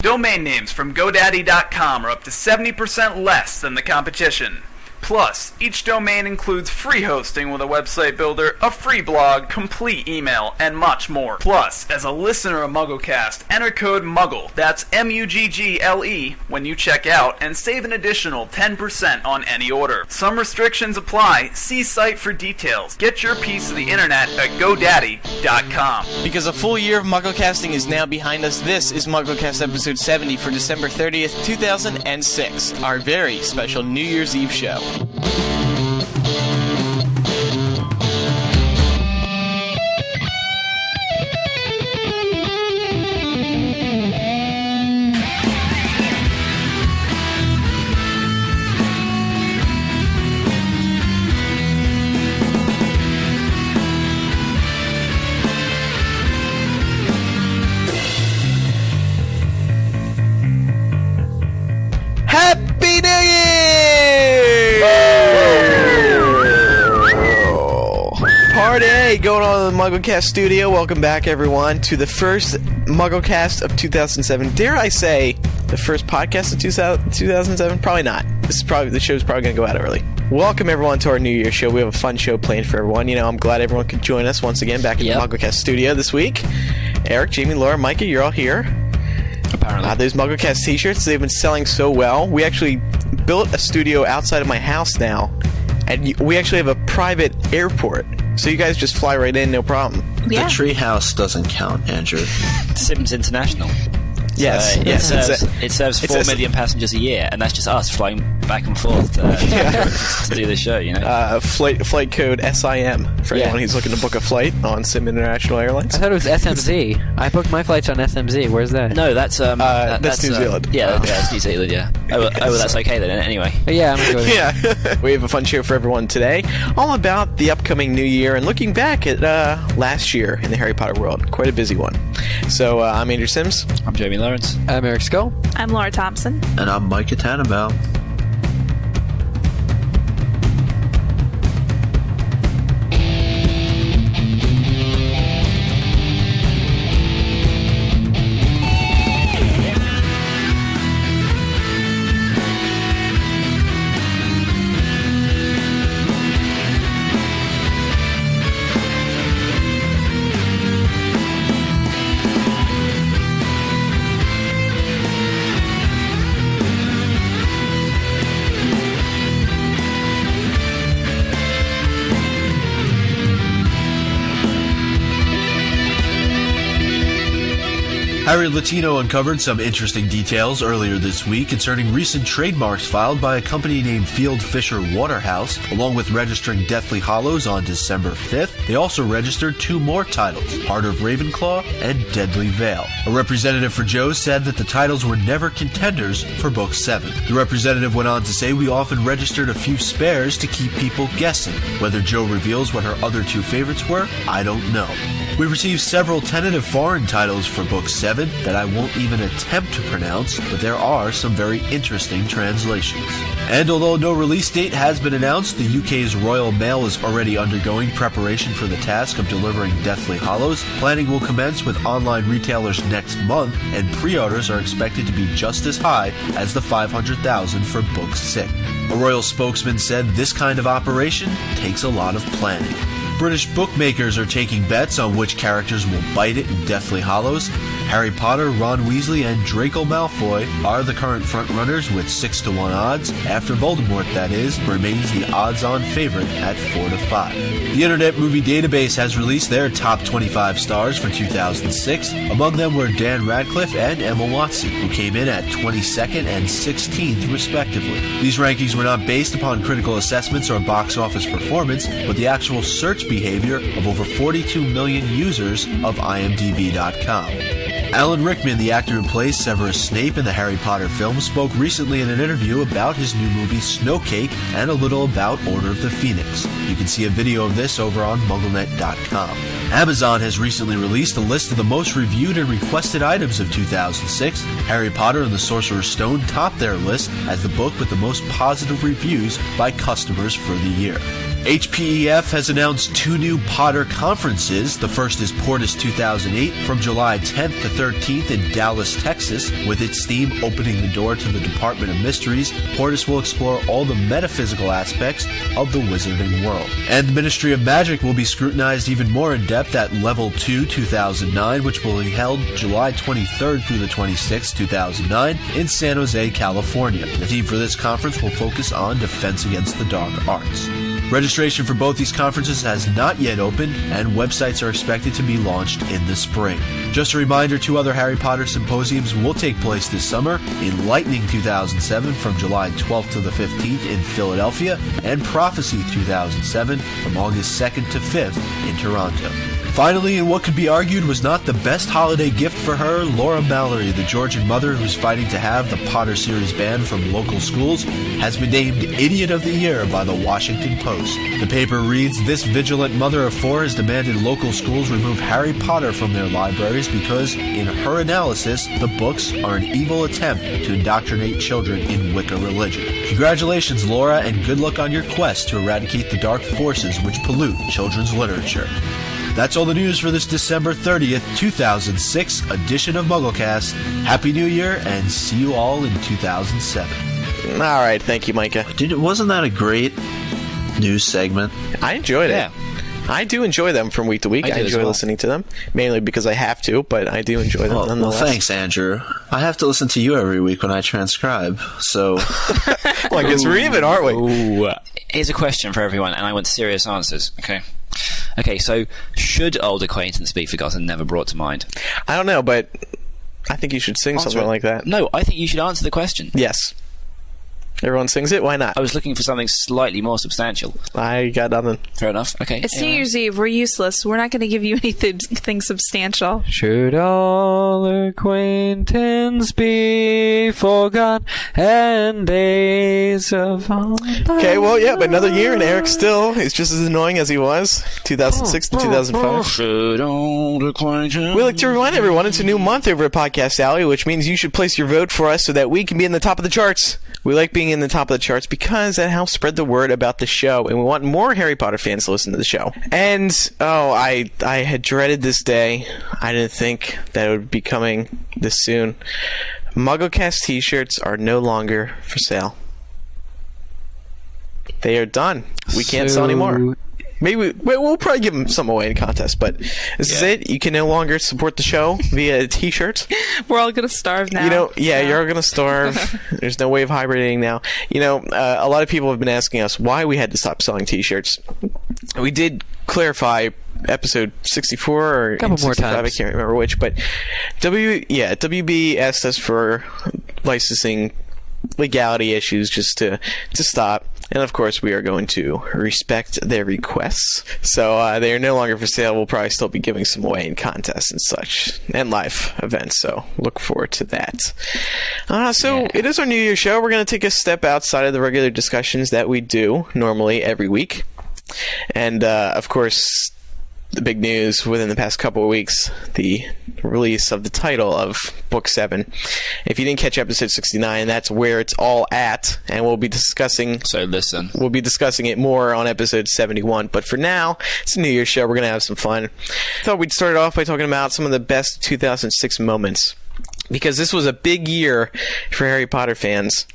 Domain names from GoDaddy.com are up to 70% less than the competition. Plus, each domain includes free hosting with a website builder, a free blog, complete email, and much more. Plus, as a listener of MuggleCast, enter code MUGGLE, that's MUGGLE, when you check out, and save an additional 10% on any order. Some restrictions apply. See site for details. Get your piece of the internet at GoDaddy.com. Because a full year of MuggleCasting is now behind us, this is MuggleCast episode 70 for December 30th, 2006, our very special New Year's Eve show. Happy New Year! Party going on in the MuggleCast studio. Welcome back, everyone, to the first MuggleCast of 2007. Dare I say, the first podcast of 2007? Probably not. The show's probably going to go out early. Welcome, everyone, to our New Year's show. We have a fun show planned for everyone. You know, I'm glad everyone could join us once again back in the MuggleCast studio this week. Eric, Jamie, Laura, Micah, you're all here. Apparently. Those MuggleCast t-shirts, they've been selling so well. We actually built a studio outside of my house now, and we actually have a private airport. So you guys just fly right in, no problem. Yeah. The treehouse doesn't count, Andrew. Sims International. Yes, yes. It serves 4 million passengers a year, and that's just us flying back and forth to do the show, you know. Flight code SIM for anyone who's looking to book a flight on Sim International Airlines. I thought it was SMZ. I booked my flights on SMZ. Where's that? No, that's New Zealand. That's New Zealand. Yeah. Oh, that's okay then. Anyway. Yeah, I'm enjoying it. Yeah, we have a fun show for everyone today, all about the upcoming new year and looking back at last year in the Harry Potter world. Quite a busy one. So I'm Andrew Sims. I'm Jamie Lawrence. I'm Eric Skull. I'm Laura Thompson. And I'm Micah Tannenbaum. Harry Latino uncovered some interesting details earlier this week concerning recent trademarks filed by a company named Field Fisher Waterhouse, along with registering Deathly Hallows on December 5th. They also registered 2 more titles, Heart of Ravenclaw and Deadly Veil. A representative for Joe said that the titles were never contenders for Book 7. The representative went on to say, "We often registered a few spares to keep people guessing. Whether Joe reveals what her other 2 favorites were, I don't know." We received several tentative foreign titles for Book 7 that I won't even attempt to pronounce, but there are some very interesting translations. And although no release date has been announced, the UK's Royal Mail is already undergoing preparation for the task of delivering Deathly Hallows. Planning will commence with online retailers next month, and pre-orders are expected to be just as high as the 500,000 for Book 6. A royal spokesman said this kind of operation takes a lot of planning. British bookmakers are taking bets on which characters will bite it in Deathly Hallows. Harry Potter, Ron Weasley, and Draco Malfoy are the current frontrunners with 6-1 odds. After Voldemort, that is, remains the odds-on favorite at 4-5. The Internet Movie Database has released their top 25 stars for 2006. Among them were Dan Radcliffe and Emma Watson, who came in at 22nd and 16th, respectively. These rankings were not based upon critical assessments or box office performance, but the actual search behavior of over 42 million users of IMDb.com. Alan Rickman, the actor who plays Severus Snape in the Harry Potter film, spoke recently in an interview about his new movie Snowcake and a little about Order of the Phoenix. You can see a video of this over on MuggleNet.com. Amazon has recently released a list of the most reviewed and requested items of 2006. Harry Potter and the Sorcerer's Stone topped their list as the book with the most positive reviews by customers for the year. HPEF has announced 2 new Potter conferences. The first is Portis 2008 from July 10th to 13th in Dallas, Texas. With its theme opening the door to the Department of Mysteries, Portis will explore all the metaphysical aspects of the wizarding world. And the Ministry of Magic will be scrutinized even more in depth at Level 2 2009, which will be held July 23rd through the 26th, 2009 in San Jose, California. The theme for this conference will focus on defense against the dark arts. Registration for both these conferences has not yet opened, and websites are expected to be launched in the spring. Just a reminder, 2 other Harry Potter symposiums will take place this summer: Enlightening 2007 from July 12th to the 15th in Philadelphia, and Prophecy 2007 from August 2nd to 5th in Toronto. Finally, in what could be argued was not the best holiday gift for her, Laura Mallory, the Georgian mother who's fighting to have the Potter series banned from local schools, has been named Idiot of the Year by the Washington Post. The paper reads, "This vigilant mother of 4 has demanded local schools remove Harry Potter from their libraries because, in her analysis, the books are an evil attempt to indoctrinate children in Wicca religion." Congratulations, Laura, and good luck on your quest to eradicate the dark forces which pollute children's literature. That's all the news for this December 30th, 2006 edition of MuggleCast. Happy New Year, and see you all in 2007. All right, thank you, Micah. Wasn't that a great news segment? I enjoyed it. Yeah. I do enjoy them from week to week. I I do as enjoy well. listening to them, mainly because I have to, but I do enjoy them Well, nonetheless. thanks, Andrew. I have to listen to you every week when I transcribe, so... Well, I guess we're even, aren't we? Ooh. Here's a question for everyone, and I want serious answers, okay? Okay, so should old acquaintance be forgotten, never brought to mind? I don't know, but I think you should sing Answer something it. like that. No, I think you should answer the question. Yes. Everyone sings it? Why not? I was looking for something slightly more substantial. I got nothing. Fair enough. Okay. It's New Year's Eve. We're useless. We're not going to give you anything substantial. Should all acquaintance be forgot and days of Okay, well, yeah, but another year, and Eric still is just as annoying as he was 2006 to 2005. Should old acquaintance... We'd like to remind everyone it's a new month over at Podcast Alley, which means you should place your vote for us so that we can be in the top of the charts. We like being in the top of the charts because that helps spread the word about the show, and we want more Harry Potter fans to listen to the show. And, I had dreaded this day. I didn't think that it would be coming this soon. MuggleCast t-shirts are no longer for sale. They are done. We can't sell anymore. Maybe we'll probably give them some away in contest, but this is it. You can no longer support the show via a t-shirt. We're all going to starve now. You're going to starve. There's no way of hibernating now. A lot of people have been asking us why we had to stop selling t-shirts. We did clarify episode 64 or a couple more 65, times. I can't remember which, but WB asked us for licensing legality issues just to stop. And of course, we are going to respect their requests. So they are no longer for sale. We'll probably still be giving some away in contests and such, and live events. So look forward to that. It is our New Year's show. We're going to take a step outside of the regular discussions that we do normally every week. And of course, the big news within the past couple of weeks, the release of the title of Book 7. If you didn't catch episode 69, that's where it's all at, and we'll be discussing it more on episode 71. But for now, it's a New Year's show. We're going to have some fun. Thought we'd start off by talking about some of the best 2006 moments, because this was a big year for Harry Potter fans.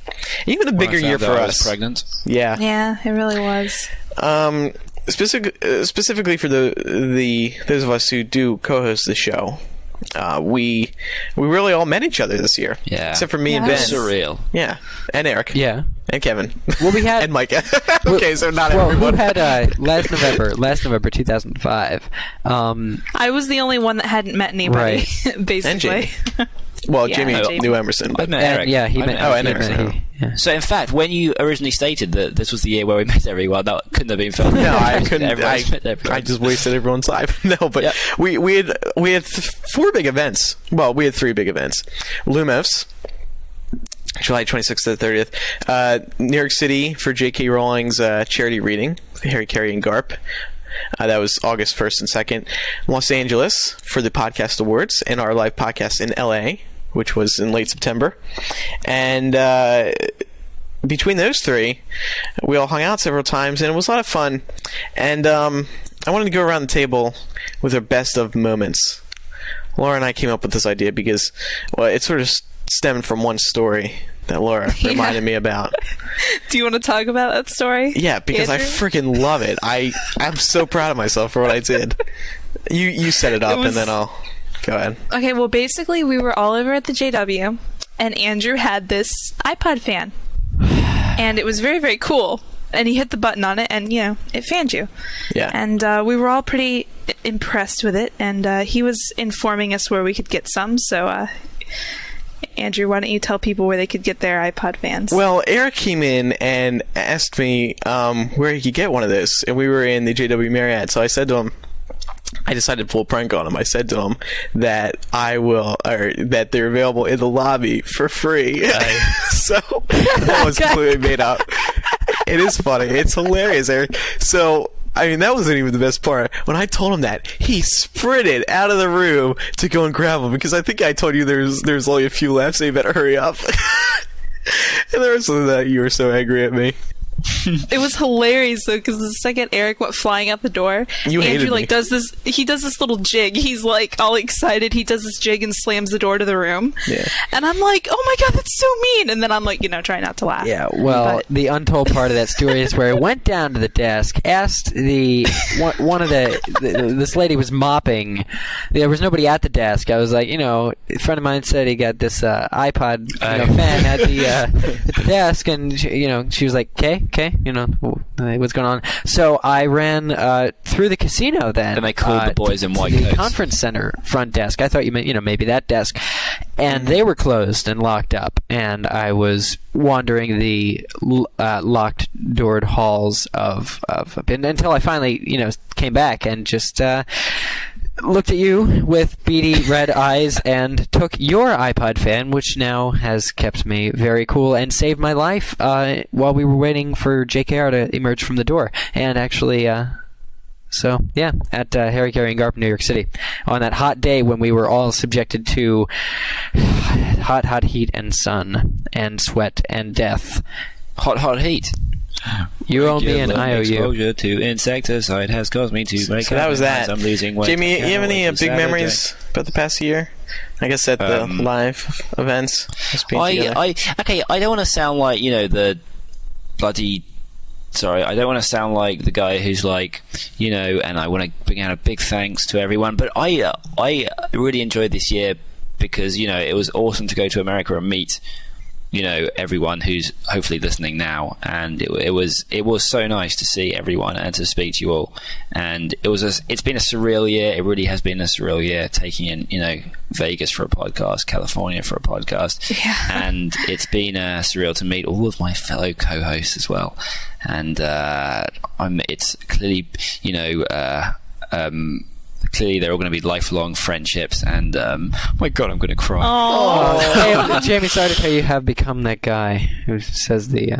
Even a bigger year for us. I was pregnant. Yeah. Yeah, it really was. Specifically for those of us who do co-host the show, we really all met each other this year. Yeah. Except for me and Ben. Surreal. Yeah. And Eric. Yeah. And Kevin. Well, we had... and Micah. Okay, so not well, everyone. who had last November 2005. I was the only one that hadn't met anybody, basically. Well, Yeah, Jimmy knew Emerson. I But met Eric. Yeah, he I met. met Eric. and Emerson. Yeah. So, in fact, when you originally stated that this was the year where we met everyone, that couldn't have been filmed. No, I couldn't. Everyone's met everyone. I just wasted everyone's time. No, but Yep. we had 4 big events. Well, we had 3 big events. Lumos, July 26th to the 30th. New York City for J.K. Rowling's charity reading, Harry, Carey, and Garp. That was August 1st and 2nd. Los Angeles for the Podcast Awards and our live podcast in L.A., which was in late September. And between those three, we all hung out several times, and it was a lot of fun. And I wanted to go around the table with our best of moments. Laura and I came up with this idea because, well, it sort of stemmed from one story that Laura reminded me about. Do you want to talk about that story? Yeah, because Andrew? I freaking love it. I'm so proud of myself for what I did. You set it up, and then I'll go ahead. Okay, well, basically, we were all over at the JW, and Andrew had this iPod fan. And it was very, very cool. And he hit the button on it, and, it fanned you. Yeah. And we were all pretty impressed with it, and he was informing us where we could get some, so... Andrew, why don't you tell people where they could get their iPod fans? Well, Eric came in and asked me where he could get one of those, and we were in the JW Marriott. So I said to him, I decided to pull a prank on him. I said to him that that they're available in the lobby for free. So that was completely made up. It is funny. It's hilarious, Eric. So. I mean, that wasn't even the best part. When I told him that, he sprinted out of the room to go and grab them, because I think I told you there's only a few left, so you better hurry up. And the rest of that, you were so angry at me. It was hilarious though, because the second Eric went flying out the door, Andrew me. does this little jig. He's like all excited. He does this jig and slams the door to the room. Yeah. And I'm like, oh my god, that's so mean. And then I'm like, try not to laugh. Yeah, well, the untold part of that story is where I went down to the desk, asked this lady was mopping. There was nobody at the desk. I was like, a friend of mine said he got this iPod fan at the desk, and she was like, okay, what's going on? So I ran through the casino then. And they called the boys in white the coats. Conference center front desk. I thought you meant, maybe that desk. And they were closed and locked up. And I was wandering the locked doored halls until I finally, came back and just looked at you with beady red eyes and took your iPod fan, which now has kept me very cool and saved my life while we were waiting for JKR to emerge from the door. And actually, at Harry Carey and Garp, New York City, on that hot day when we were all subjected to hot heat and sun and sweat and death. Hot heat. You owe me and I owe you. Exposure to insecticide has caused me to break So that was that. I'm losing weight. Jamie, you have any big memories about the past year? I guess at the live events. I don't want to sound like the bloody. Sorry, I don't want to sound like the guy who's like, and I want to bring out a big thanks to everyone. But I really enjoyed this year because it was awesome to go to America and meet everyone who's hopefully listening now, and it was so nice to see everyone and to speak to you all. And it's been a surreal year. It really has been a surreal year, taking in Vegas for a podcast, California for a podcast, and it's been surreal to meet all of my fellow co-hosts as well. And it's clearly clearly they're all going to be lifelong friendships, and my god, I'm going to cry. Oh, Jamie, sorry to tell you have become that guy who says the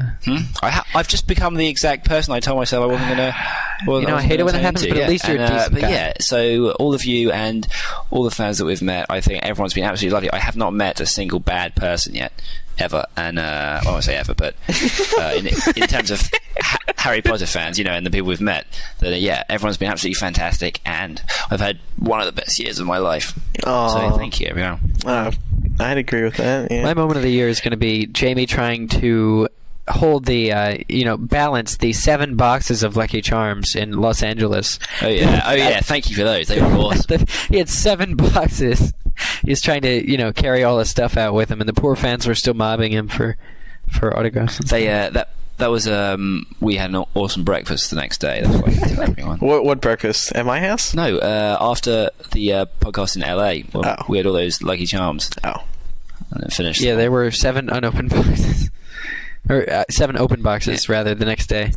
I've just become the exact person I told myself I wasn't going to. I hate it when that happens, but at least you're a decent guy. Yeah, so all of you and all the fans that we've met, I think everyone's been absolutely lovely. I have not met a single bad person yet, ever, and I won't say ever, but in terms of Harry Potter fans, and the people we've met, that everyone's been absolutely fantastic, and I've had one of the best years of my life. So thank you, everyone. I'd agree with that. Yeah. My moment of the year is going to be Jamie trying to hold the balance the 7 boxes of Lucky Charms in Los Angeles. Oh yeah, thank you for those. They were awesome. He had 7 boxes. He was trying to carry all his stuff out with him, and the poor fans were still mobbing him for autographs. That was we had an awesome breakfast the next day. That's why I tell everyone. What breakfast? At my house? No, after the podcast in LA, we had all those Lucky Charms. Oh, and then finished. Yeah, there were 7 unopened boxes. Or 7 open boxes, rather, the next day.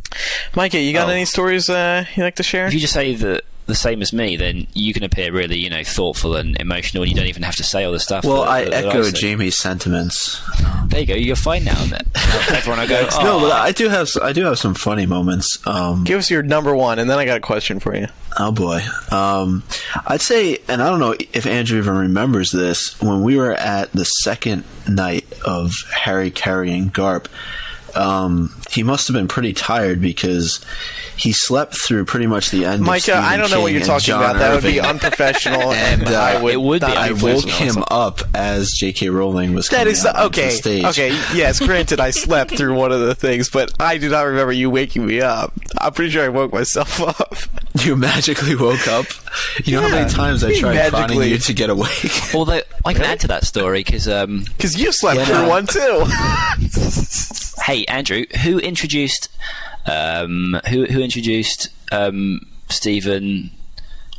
Micah, you got any stories you'd like to share? If you just say the same as me, then you can appear really, thoughtful and emotional, and you don't even have to say all the stuff. Well, I echo Jamie's sentiments. There you go. You're fine now. Everyone, I go. Oh. No, but I do have some funny moments. Give us your number one, and then I got a question for you. Oh boy, I'd say, and I don't know if Andrew even remembers this, when we were at the second night of Harry, Carey, and Garp, he must have been pretty tired because he slept through pretty much the end. Micah, of Stephen I don't know King what you're and talking John about. That would be Irving. unprofessional, and it would be I woke unprofessional. him up as J.K. Rowling was coming That is out onto okay. the stage. Okay, yes. Granted, I slept through one of the things, but I do not remember you waking me up. I'm pretty sure I woke myself up. You magically woke up. You know how many times I tried prodding you to get awake? Although I can add to that story because you slept through one too. hey, Andrew, who introduced Stephen?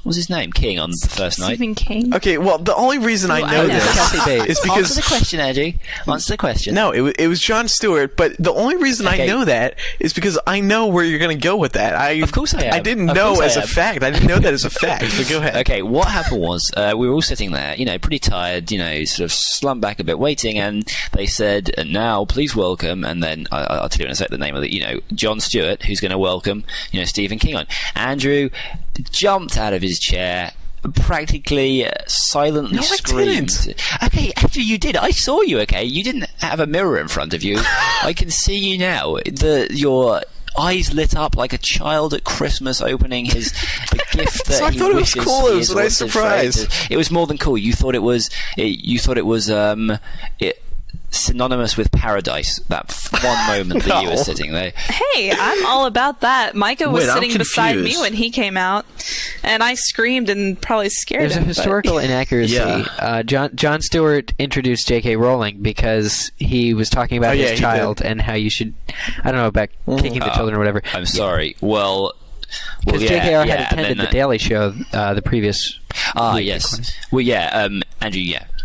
What was his name? King on the first night. Stephen King. Okay, well, the only reason I know this is Answer because the question, Andrew. Answer the question. no, it was Jon Stewart. But the only reason I know that is because I know where you're going to go with that. Of course I am. I didn't Of know course I as a am. fact. I didn't know that as a fact. But go ahead. Okay, what happened was we were all sitting there, pretty tired, sort of slumped back a bit, waiting, and they said, "And now, please welcome." And then I'll tell you in a sec the name of it. Jon Stewart, who's going to welcome, Stephen King on. Andrew jumped out of his chair. Practically silently No, I screamed. didn't. Okay, Andrew, you did. I saw you. Okay, you didn't have a mirror in front of you. I can see you now. Your eyes lit up like a child at Christmas opening the gift that So I he thought it was wishes cool. It he was has a nice wanted surprise. for it was more than cool. You thought it was. Synonymous with paradise. That one moment that you were No. sitting there. Hey, I'm all about that. Micah was Wait, I'm sitting beside me confused. when he came out, and I screamed and probably scared There's a him. but- historical inaccuracy. Yeah. Jon Stewart introduced J.K. Rowling because he was talking about Oh, yeah, his he child and how you should, I don't know, about kicking the children or whatever. I'm sorry. Well, Because yeah, J.K.R. yeah, had and attended then, the Daily Show the previous week. yes. Well, yeah, Andrew,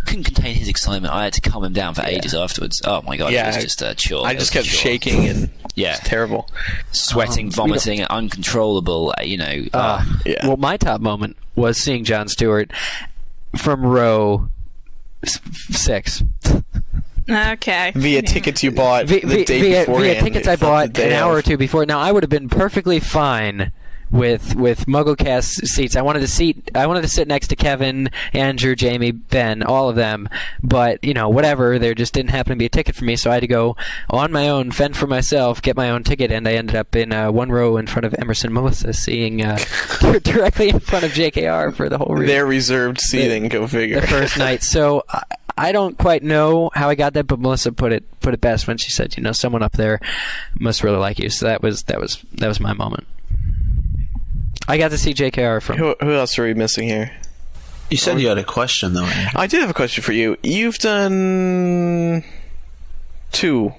couldn't contain his excitement. I had to calm him down for ages afterwards. Oh my god, Yeah, it was just a chore. I It just was kept a chore. shaking and Yeah. it's terrible. Sweating, vomiting, uncontrollable, Yeah. Well, my top moment was seeing Jon Stewart from row 6. Okay. Via tickets you bought the day Via beforehand. tickets I Not the bought day an hour of. or two before. Now I would have been perfectly fine with MuggleCast seats. I wanted to sit next to Kevin, Andrew, Jamie, Ben, all of them. But whatever. There just didn't happen to be a ticket for me, so I had to go on my own, fend for myself, get my own ticket, and I ended up in one row in front of Emerson Melissa, seeing directly in front of JKR for the whole reason. Their reserved seating. Go figure. The first night. So I don't quite know how I got that, but Melissa put it best when she said, someone up there must really like you. So that was my moment. I got to see JKR from. Who else are we missing here? You said you had a question, though, Andrew. I did have a question for you. You've done 2.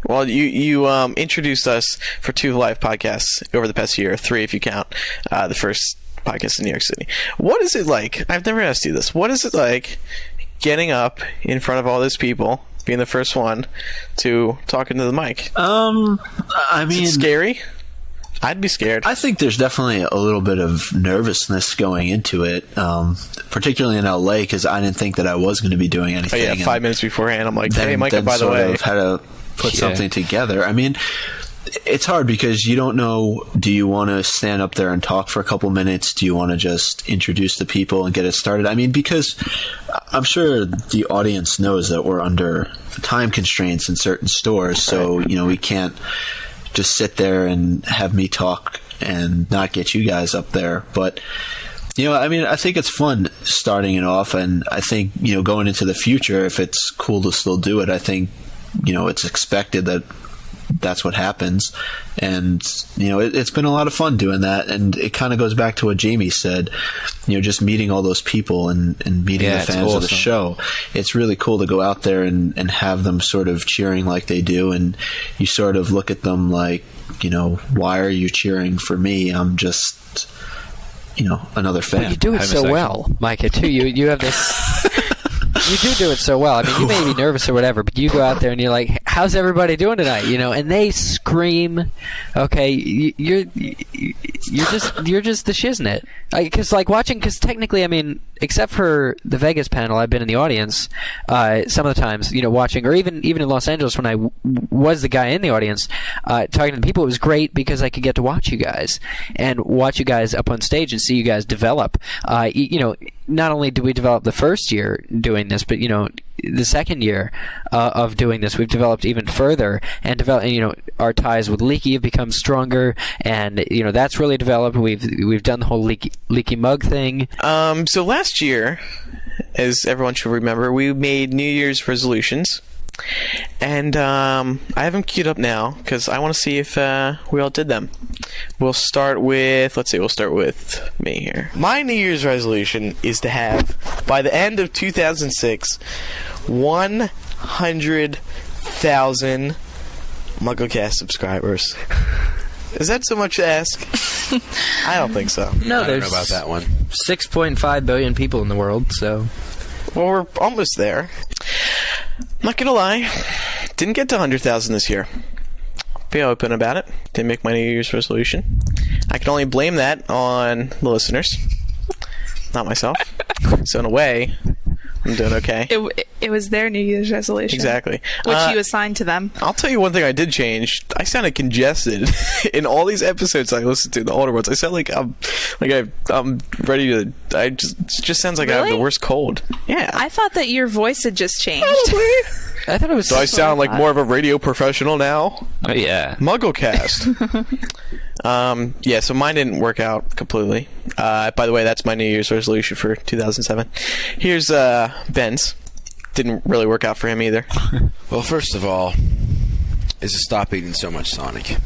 Well, you introduced us for 2 live podcasts over the past year, 3 if you count the first podcast in New York City. What is it like? I've never asked you this. What is it like getting up in front of all those people, being the first one to talk into the mic? I mean, Is it scary? I'd be scared. I think there's definitely a little bit of nervousness going into it, particularly in LA, because I didn't think that I was going to be doing Oh, anything. yeah, and 5 minutes beforehand, I'm like, hey, then Micah, by the sort way. of had to put something together. I mean, it's hard because you don't know, do you want to stand up there and talk for a couple minutes? Do you want to just introduce the people and get it started? I mean, because I'm sure the audience knows that we're under time constraints in certain stores, so, we can't just sit there and have me talk and not get you guys up there. But I mean, I think it's fun starting it off, and I think going into the future, if it's cool to still do it, I think it's expected that that's what happens. And it's been a lot of fun doing that, and it kind of goes back to what Jamie said, just meeting all those people and meeting the it's fans of the awesome. show. It's really cool to go out there and have them sort of cheering like they do, and you sort of look at them like, why are you cheering for me? I'm just another fan. But you do it so Homosexual. well, Micah, too. You have this. You do it so well. I mean, you may be nervous or whatever, but you go out there and you're like, "How's everybody doing tonight?" And they scream. Okay, you're just the shiznit. Because because technically, I mean, except for the Vegas panel, I've been in the audience some of the times, watching, or even in Los Angeles when I was the guy in the audience talking to the people. It was great because I could get to watch you guys and watch you guys up on stage and see you guys develop. Not only did we develop the first year doing this this, but the second year of doing this, we've developed even further and our ties with Leaky have become stronger, and that's really developed. We've done the whole leaky mug thing. So last year, as everyone should remember, we made New Year's resolutions. And I have them queued up now because I want to see if we all did them. We'll start with me here. My New Year's resolution is to have, by the end of 2006, 100,000 MuggleCast subscribers. Is that so much to ask? I don't think so. No, I don't know about that one. 6.5 billion people in the world, so... Well, we're almost there. Not gonna lie, didn't get to 100,000 this year. Be open about it. Didn't make my New Year's resolution. I can only blame that on the listeners, not myself. So in a way, I'm doing okay. It was their New Year's resolution. Exactly. Which you assigned to them. I'll tell you one thing I did change. I sounded congested in all these episodes I listened to, the older ones. I sound like I'm ready to. It just sounds like I have the worst cold. Yeah. I thought that your voice had just changed. I thought it was... Do I sound like more of a radio professional now? Oh, yeah. MuggleCast. Yeah, so mine didn't work out completely. By the way, that's my New Year's resolution for 2007. Here's Ben's. Didn't really work out for him either. Well, first of all, is to stop eating so much Sonic.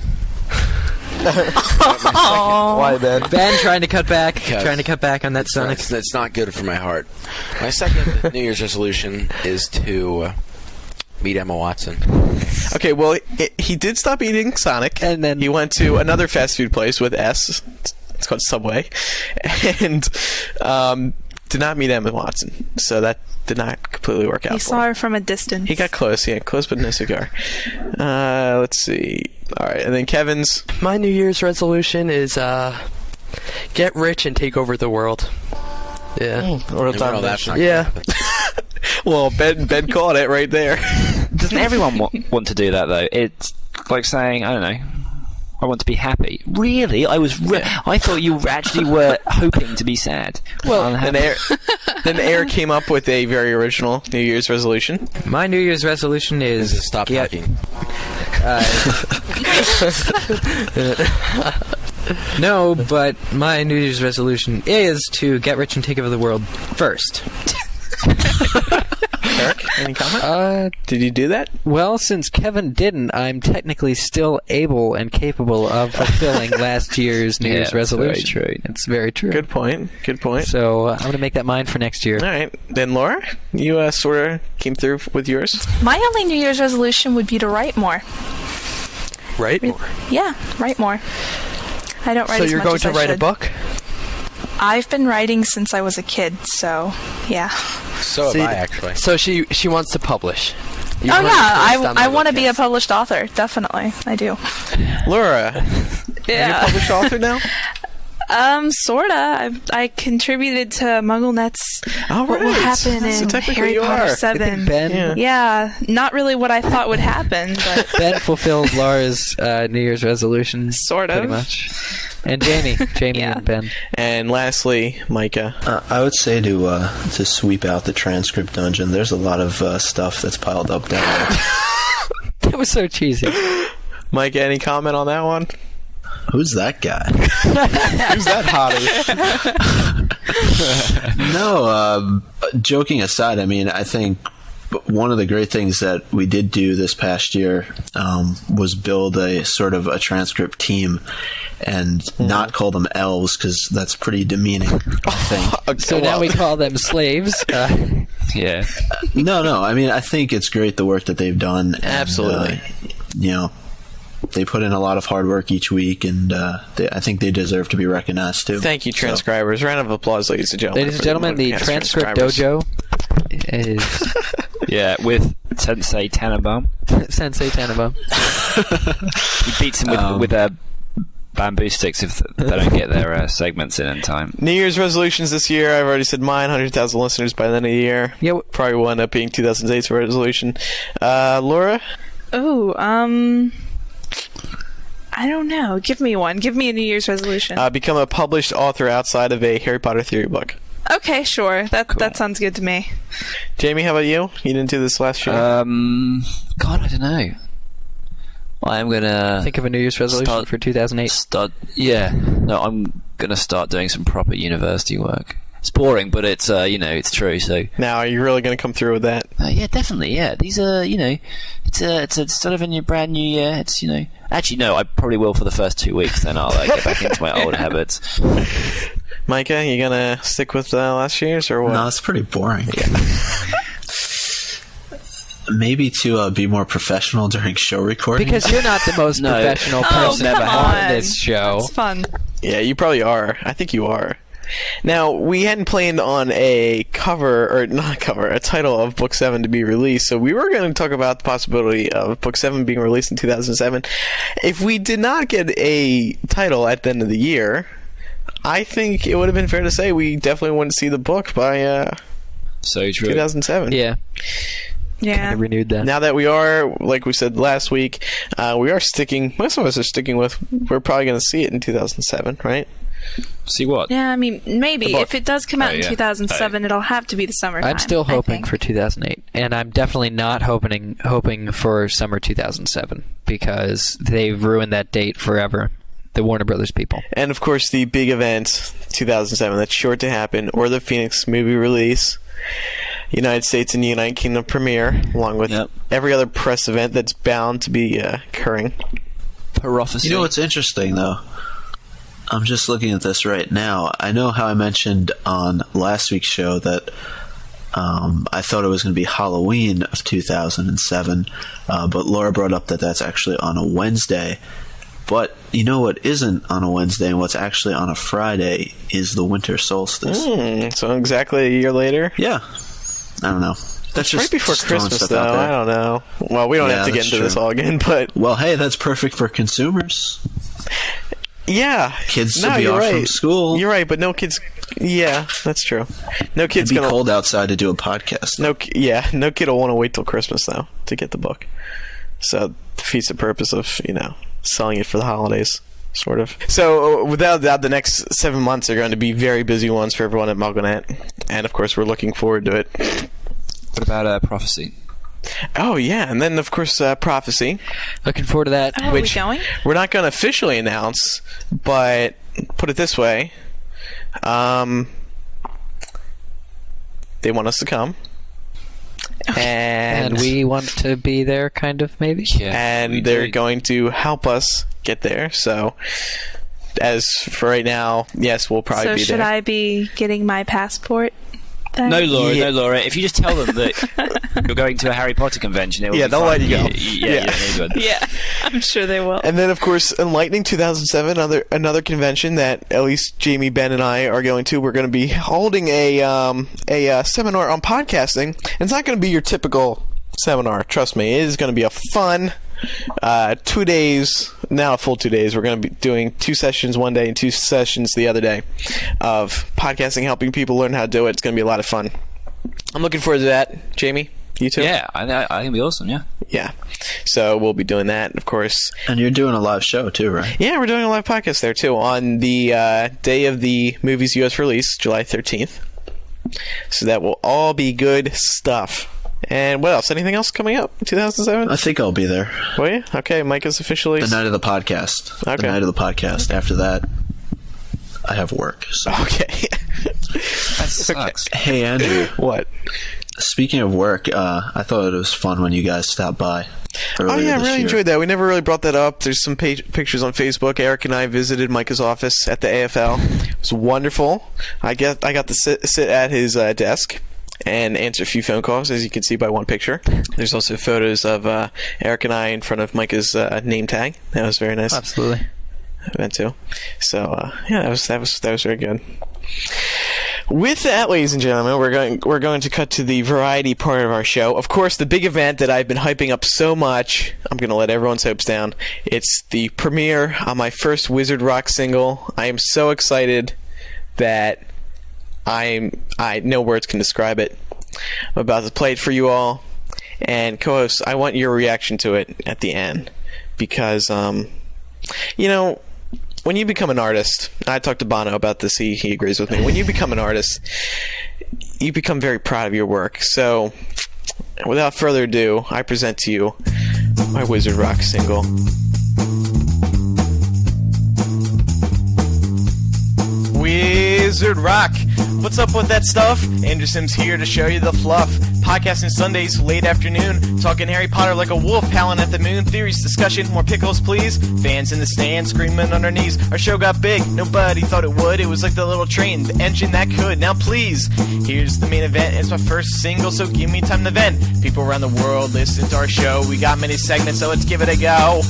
Why, Ben? Ben trying to cut back on that Sonic. That's not good for my heart. My second New Year's resolution is to meet Emma Watson. Okay, well, he did stop eating Sonic, and then he went to another fast food place with S. It's called Subway, and did not meet Emma Watson. So that did not completely work out. He saw her from a distance. He got close, close but no cigar. Let's see. All right, and then Kevin's. My New Year's resolution is get rich and take over the world. Yeah. Yeah. Well, Ben caught it right there. Doesn't everyone want to do that, though? It's like saying, I don't know, I want to be happy. Really? I thought you actually were hoping to be sad. Well, then Eric came up with a very original New Year's resolution. My New Year's resolution is to stop talking. No, but my New Year's resolution is to get rich and take over the world first. Eric, any comment? Did you do that? Well, since Kevin didn't, I'm technically still able and capable of fulfilling last year's New Year's resolution. Very true. It's very true. Good point. So I'm going to make that mine for next year. All right. Then, Laura, you sort of came through with yours. My only New Year's resolution would be to write more. Write more? Yeah, write more. I don't write so as you're much going as to I write should. a book? I've been writing since I was a kid, so yeah. So have I, actually. So she wants to publish. I want to be a published author. Definitely, I do. Laura, Yeah. are you a published author now? Sorta. I contributed to MuggleNet's All What Will right. Happen So in technically Harry you Potter are. 7. Ben, Yeah, not really what I thought would happen, but Ben fulfilled Laura's New Year's resolution. Sort of. Pretty much. And Jamie Yeah. and Ben. And lastly, Micah. I would say to sweep out the transcript dungeon. There's a lot of stuff that's piled up down there. That was so cheesy. Micah, any comment on that one? Who's that guy? Who's that hottie? No, joking aside, I mean, I think one of the great things that we did do this past year was build a sort of a transcript team and not call them elves, because that's pretty demeaning, I think. So now we call them slaves. Yeah. No, I mean, I think it's great the work that they've done. And, Absolutely. They put in a lot of hard work each week, and I think they deserve to be recognized, too. Thank you, transcribers. Round of applause, ladies and gentlemen. Ladies and gentlemen, the transcript dojo is Yeah, with Sensei Tannenbaum. Sensei Tannenbaum. He beats him with bamboo sticks if they don't get their segments in time. New Year's resolutions this year. I've already said mine. 100,000 listeners by the end of the year. Yeah. Probably will end up being 2008's resolution. Laura? oh, I don't know. Give me one. Give me a New Year's resolution. Become a published author outside of a Harry Potter theory book. Okay, sure. That sounds good to me. Jamie, how about you? You didn't do this last year. God, I don't know. I'm gonna Think of a New Year's resolution for 2008. I'm gonna start doing some proper university work. It's boring, but it's it's true. So Now, are you really going to come through with that? yeah, definitely. Yeah, these are it's a sort of a brand new year. It's actually no, I probably will for the first 2 weeks. Then I'll get back into my old habits. Micah, you going to stick with last year's or what? No, it's pretty boring. Maybe to be more professional during show recording. Because you're not the most professional person come on on. this show. It's fun. Yeah, you probably are. I think you are. Now, we hadn't planned on a title of Book 7 to be released, so we were going to talk about the possibility of Book 7 being released in 2007. If we did not get a title at the end of the year, I think it would have been fair to say we definitely wouldn't see the book by So true. 2007. Yeah. Yeah. Kind of renewed that. Now that we are, like we said last week, most of us are sticking with, we're probably going to see it in 2007, right? See what? Yeah, I mean, maybe. If it does come out in yeah. 2007, it'll have to be the summertime. I'm still I hoping think. for 2008, and I'm definitely not hoping for summer 2007 because they've ruined that date forever. The Warner Brothers people. And of course, the big event, 2007, that's sure to happen, or the Phoenix movie release, United States and United Kingdom premiere, along with every other press event that's bound to be occurring. Prophecy. You know what's interesting, though? I'm just looking at this right now. I know how I mentioned on last week's show that I thought it was going to be Halloween of 2007, but Laura brought up that that's actually on a Wednesday. But you know what isn't on a Wednesday and what's actually on a Friday is the winter solstice. So exactly a year later? Yeah. I don't know. That's just right before just throwing Christmas, stuff though. out there. I don't know. Well, we don't have to get that's into this true. all again, but... Well, hey, that's perfect for consumers. Yeah. Kids to be off from school. You're right, but no kids... Yeah, that's true. No kid's It'd be gonna... cold outside to do a podcast. No kid will want to wait till Christmas, though, to get the book. So it defeats the purpose of, selling it for the holidays, sort of. So, without doubt, the next 7 months are going to be very busy ones for everyone at MuggleNet. And, of course, we're looking forward to it. What about Prophecy? Oh, yeah, and then, of course, Prophecy. Looking forward to that. Oh, are we going? We're not going to officially announce, but put it this way. They want us to come. And we want to be there, kind of, maybe? Yeah, And they're going to help us get there. So, as for right now, yes, we'll probably So be should there. I be getting my passport then? No, Laura, Yeah. no, Laura. If you just tell them that you're going to a Harry Potter convention, it will Yeah, be they'll fine. let you go. Yeah, they're good. Yeah, I'm sure they will. And then, of course, Enlightening 2007, another convention that at least Jamie, Ben, and I are going to. We're going to be holding a seminar on podcasting. And it's not going to be your typical seminar. Trust me, it is going to be a fun 2 days. Now a full 2 days. We're going to be doing 2 sessions one day and 2 sessions the other day of podcasting, helping people learn how to do it. It's going to be a lot of fun. I'm looking forward to that. Jamie, you too? Yeah, I think it'll be awesome. Yeah. Yeah. So we'll be doing that, of course. And you're doing a live show, too, right? Yeah, we're doing a live podcast there, too, on the day of the movie's U.S. release, July 13th. So that will all be good stuff. And what else? Anything else coming up in 2007? I think I'll be there. Will you? Okay, Mike is officially... The night of the podcast. Okay. The night of the podcast. After that, I have work. So. Okay. That sucks. Hey, Andrew. What? Speaking of work, I thought it was fun when you guys stopped by. Oh, yeah, I this really year. enjoyed that. We never really brought that up. There's some pictures on Facebook. Eric and I visited Micah's office at the AFL. It was wonderful. I got to sit at his desk and answer a few phone calls, as you can see by one picture. There's also photos of Eric and I in front of Micah's name tag. That was very nice. Absolutely. Event too. So yeah, that was very good. With that, ladies and gentlemen, we're going to cut to the variety part of our show. Of course, the big event that I've been hyping up so much. I'm going to let everyone's hopes down. It's the premiere on my first Wizard Rock single. I am so excited that I no words can describe it. I'm about to play it for you all, and co-hosts, I want your reaction to it at the end because when you become an artist, I talked to Bono about this, he agrees with me. When you become an artist, you become very proud of your work. So, without further ado, I present to you my Wizard Rock single. Wizard Rock. What's up with that stuff? Andrew Sims here to show you the fluff. Podcasting Sundays, late afternoon. Talking Harry Potter like a wolf howling at the moon. Theories, discussion, more pickles please. Fans in the stand screaming on their knees. Our show got big, nobody thought it would. It was like the little train, the engine that could. Now please, here's the main event. It's my first single, so give me time to vent. People around the world listen to our show. We got many segments, so let's give it a go.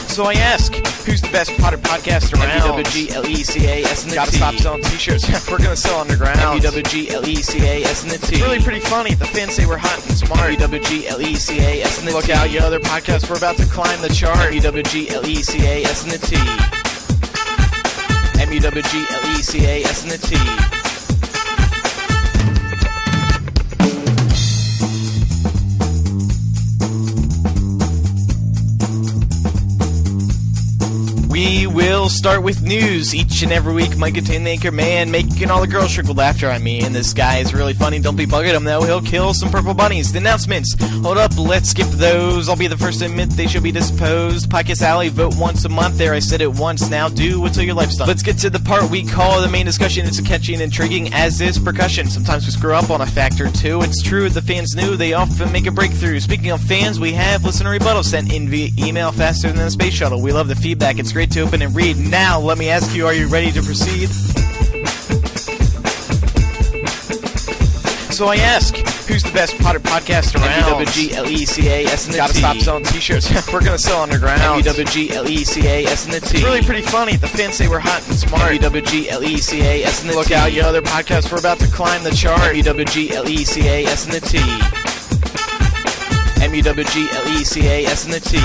So I ask, who's the best Potter podcast around? WWGLECAS and the Gotta stop selling t-shirts. We're gonna sell underground. WWGLECAS and the T. It's really pretty funny. The fans say we're hot and smart. WWGLECAS and the T. Look out, you other podcasts. We're about to climb the chart. WWGLECAS and the T. MUWGLECAS and the T. We will start with news. Each and every week might contain the anchor man, making all the girls shriek with laughter. I mean, this guy is really funny. Don't be bugging him, though. He'll kill some purple bunnies. The announcements. Hold up, let's skip those. I'll be the first to admit they should be disposed. Podcast Alley, vote once a month. There, I said it once. Now do until your life's done. Let's get to the part we call the main discussion. It's catchy and intriguing, as is percussion. Sometimes we screw up on a fact or two. It's true, the fans knew. They often make a breakthrough. Speaking of fans, we have listener rebuttals sent in via email faster than a space shuttle. We love the feedback. It's great to open and read. Now, let me ask you, are you ready to proceed? So I ask, who's the best Potter podcast around? WWGLECAS and the T. Gotta stop selling t-shirts. We're gonna sell underground. WWGLECAS and the T. It's really pretty funny. The fans say we're hot and smart. WWGLECAS and the T. Look out, you other podcasts. We're about to climb the chart. WWGLECAS and the T. MUWGLECAS and the T.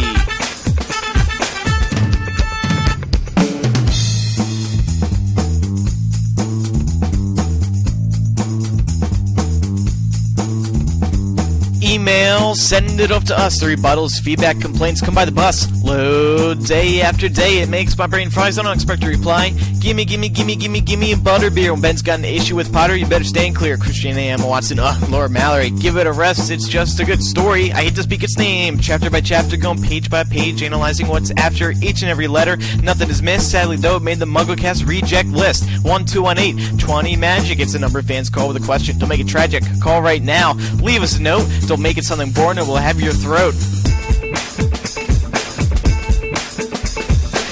Email, send it off to us. The rebuttals, feedback, complaints come by the bus. Load day after day. It makes my brain fries. I don't expect a reply. Gimme a butterbeer. When Ben's got an issue with Potter, you better stay in clear. Christiane Emma Watson, Laura Mallory. Give it a rest. It's just a good story. I hate to speak its name. Chapter by chapter, going page by page, analyzing what's after each and every letter. Nothing is missed. Sadly, though, it made the MuggleCast reject list. 1218-20 magic. It's the number of fans call with a question. Don't make it tragic. Call right now. Leave us a note. Don't make it something boring and we'll have your throat.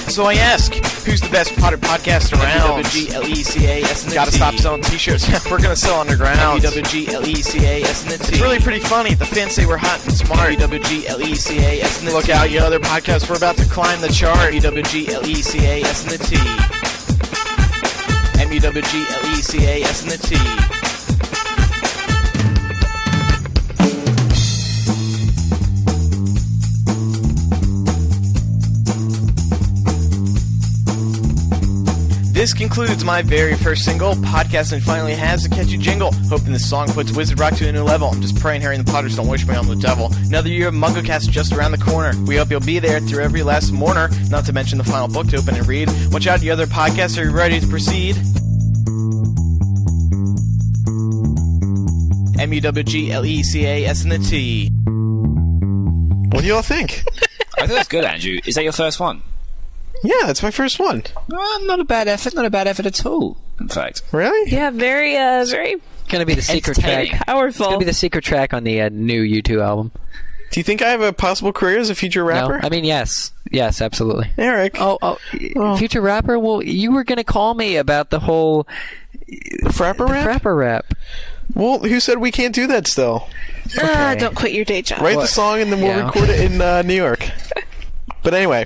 So I ask, who's the best Potter podcast around? WWGLECAS and the Gotta T. Stop selling t-shirts. We're gonna sell underground. WWGLECAS and the T. It's really pretty funny. The fans say we're hot and smart. WWGLECAS and the T. Look out, you other podcasts. We're about to climb the chart. WWGLECAS and the T. MUWGLECAS and the T. This concludes my very first single. Podcasting finally has a catchy jingle. Hoping this song puts Wizard Rock to a new level. I'm just praying Harry and the Potters don't wish me on the devil. Another year of MuggleCast just around the corner. We hope you'll be there through every last mourner. Not to mention the final book to open and read. Watch out, you other podcasts. Are you ready to proceed? MUWGLECAS and the T. What do you all think? I think that's good, Andrew. Is that your first one? Yeah, it's my first one. Not a bad effort. Not a bad effort at all, in fact. Really? Yeah, very Gonna be the secret track. powerful. It's gonna be the secret track on the new U2 album. Do you think I have a possible career as a future rapper? No? I mean, yes, absolutely. Eric. Oh, future rapper? Well, you were gonna call me about the whole Frapper rap? Frapper rap. Well, who said we can't do that still? Okay. Don't quit your day job. Write the song and then we'll record it in New York. But anyway,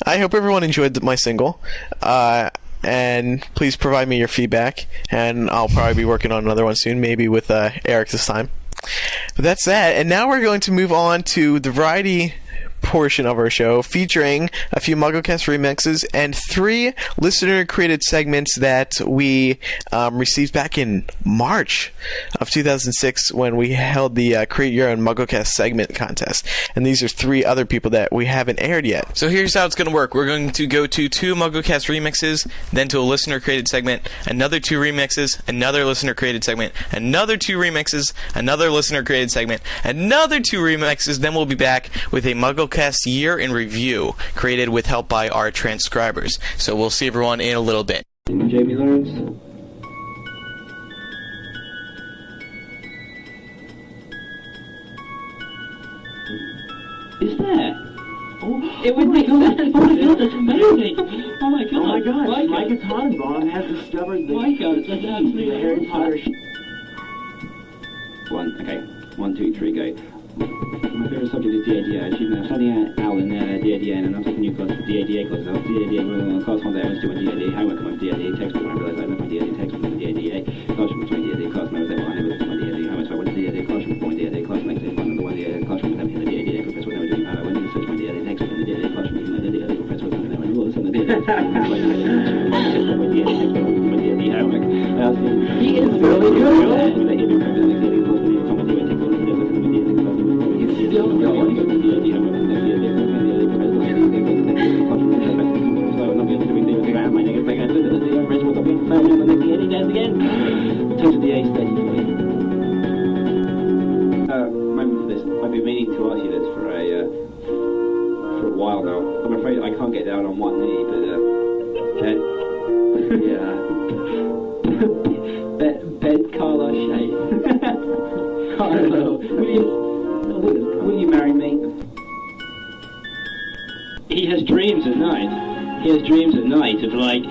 I hope everyone enjoyed my single. And please provide me your feedback. And I'll probably be working on another one soon, maybe with Eric this time. But that's that. And now we're going to move on to the variety portion of our show, featuring a few MuggleCast remixes and 3 listener-created segments that we received back in March of 2006 when we held the Create Your Own MuggleCast segment contest. And these are 3 other people that we haven't aired yet. So here's how it's going to work. We're going to go to 2 MuggleCast remixes, then to a listener-created segment, another 2 remixes, another listener-created segment, another 2 remixes, another listener-created segment, another 2 remixes, then we'll be back with a MuggleCast year in review, created with help by our transcribers. So we'll see everyone in a little bit. Jamie Lawrence. Is there? Oh, it would make sense. Oh my god, that's amazing! Oh my god! Oh my god! Micah Tannenbaum has discovered the. Micah, that's absolutely Harry Potter. Okay. 1, 2, 3, go. My favourite subject is DADA. I'm studying out in DADA, and I'm taking new class, DADA classes. I was DADA, class 1 day, I was doing DADA homework on my DADA textbook, and I realised I left my DADA textbook in the DADA classroom for my DADA class, and I was like, well, I never looked at my DADA homework, so I went to the DADA classroom for my DADA class, and next day I found the one DADA classroom was having the DADA professor was never doing that. I went to search my DADA textbook in the DADA classroom, even though the DADA professor was never there, and all of a sudden the DADA textbook was like, my DADA textbook for my DADA homework. I asked him, he is really good! And they gave me credit the next day, because when he told me to take all the videos of the DADA class, still going. I've been meaning to ask you this for a while now. I'm afraid I can't get down on one knee, but Ben Carlos Shea. Carlo, will you marry me? He has dreams at night. He has dreams at night of like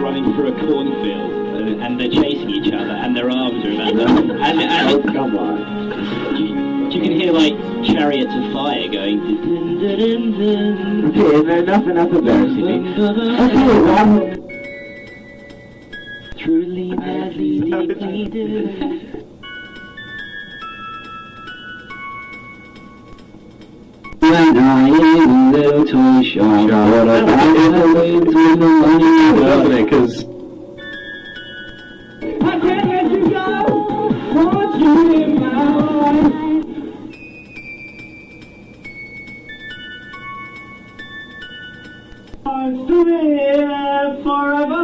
running through a cornfield and they're chasing each other and their arms are about them. And come on. You can hear like chariots of fire going. Okay, enough embarrassing. Okay, truly, madly, deeply do. When I in a little toy shop, what I find the waves when the money goes. Because I can't let you go, want you in my life. I'm still here forever.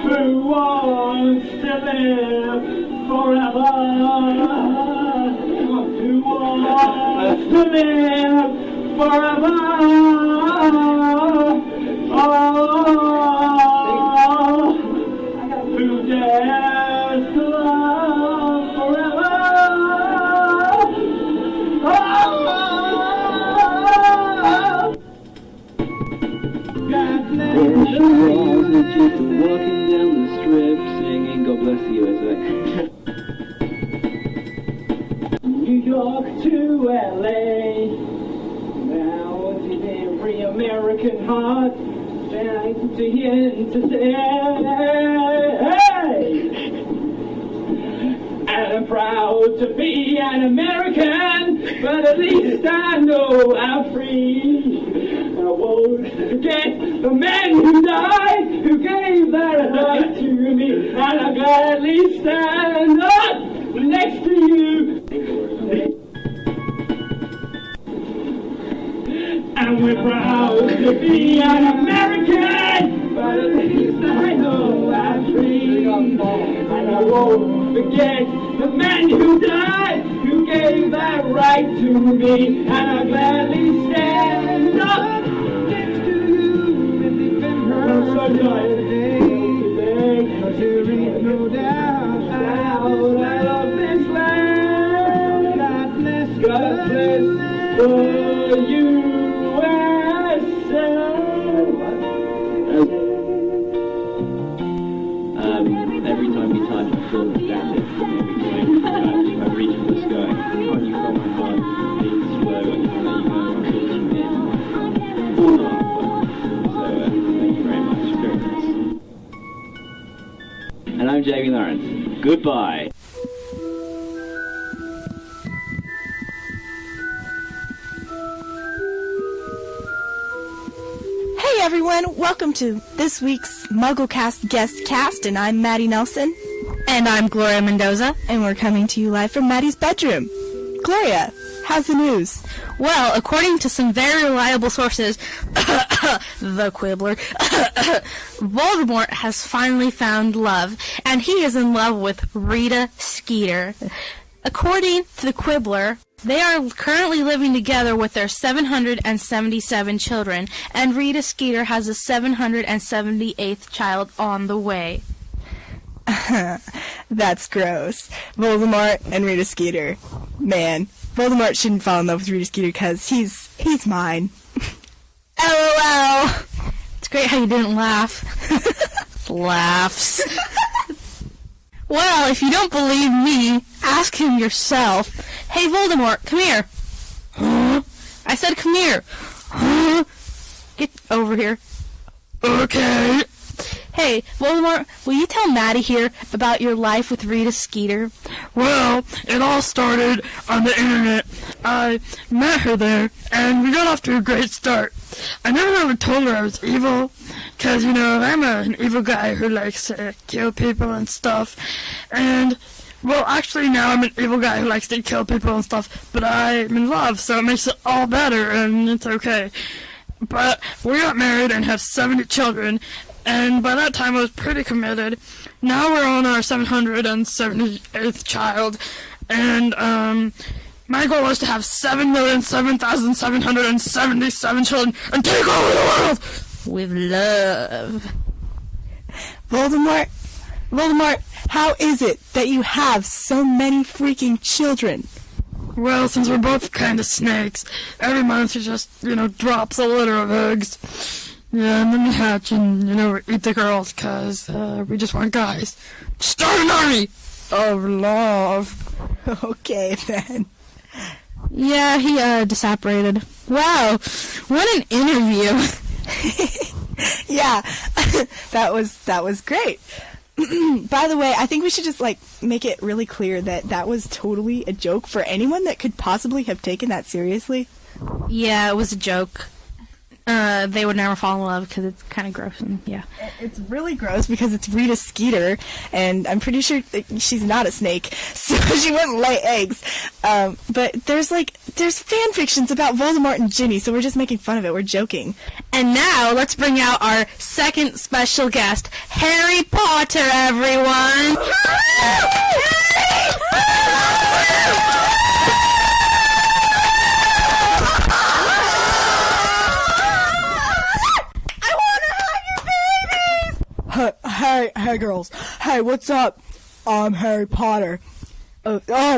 Who wants to live forever? Who wants to live forever? Oh, who dares to love forever? God bless you. There she was, and just walking down the strip, singing "God Bless the USA." New York to LA. Now it's in every American heart. Trying to hear to say, hey! And I'm proud to be an American, but at least I know I'm free. I won't forget the men who died, who gave their life to me, and I'll gladly stand up next to you. And we're proud to be an American, but at least I know I'm free. And I won't forget the men who died, who gave that right to me, and I'll gladly stand up next to you. I'm so tired today, 'cause there ain't no doubt I love this land. God bless the USA. Every time you type, I feel static. Every time I reach for the sky, can't you feel my heart beating slow? I can't let you know I'm feeling in. So, thank you very much. Very nice. And I'm Jamie Lawrence. Goodbye. everyone, welcome to this week's MuggleCast guest cast, and I'm Maddie Nelson. And I'm Gloria Mendoza. And we're coming to you live from Maddie's bedroom. Gloria, how's the news? Well, according to some very reliable sources, the Quibbler, Voldemort has finally found love, and he is in love with Rita Skeeter. According to the Quibbler, they are currently living together with their 777 children, and Rita Skeeter has a 778th child on the way. That's gross. Voldemort and Rita Skeeter. Man, Voldemort shouldn't fall in love with Rita Skeeter because he's mine. LOL. It's great how you didn't laugh. Laughs. Well, if you don't believe me, ask him yourself. Hey, Voldemort, come here. Huh? I said come here. Huh? Get over here. Okay. Hey, Voldemort, will you tell Maddie here about your life with Rita Skeeter? Well, it all started on the internet. I met her there, and we got off to a great start. I never ever told her I was evil, because, you know, I'm an evil guy who likes to kill people and stuff. And, well, actually now I'm an evil guy who likes to kill people and stuff, but I'm in love, so it makes it all better, and it's okay. But we got married and have 70 children, and by that time I was pretty committed. Now we're on our 778th child, and my goal is to have 7,007,777 children and take over the world with love. Voldemort, how is it that you have so many freaking children? Well, since we're both kind of snakes, every month he just, drops a litter of eggs. Yeah, and then we hatch and, we eat the girls, because we just want guys. Start an army! Of love. Okay, then. Yeah, he, disapparated. Wow, what an interview. Yeah, that was great. By the way, I think we should just, make it really clear that was totally a joke for anyone that could possibly have taken that seriously. Yeah, it was a joke. They would never fall in love because it's kind of gross, and yeah. It's really gross because it's Rita Skeeter, and I'm pretty sure she's not a snake, so she wouldn't lay eggs. But there's fan fictions about Voldemort and Ginny, so we're just making fun of it. We're joking. And now let's bring out our second special guest, Harry Potter, everyone. Hey girls. Hey, what's up? I'm Harry Potter.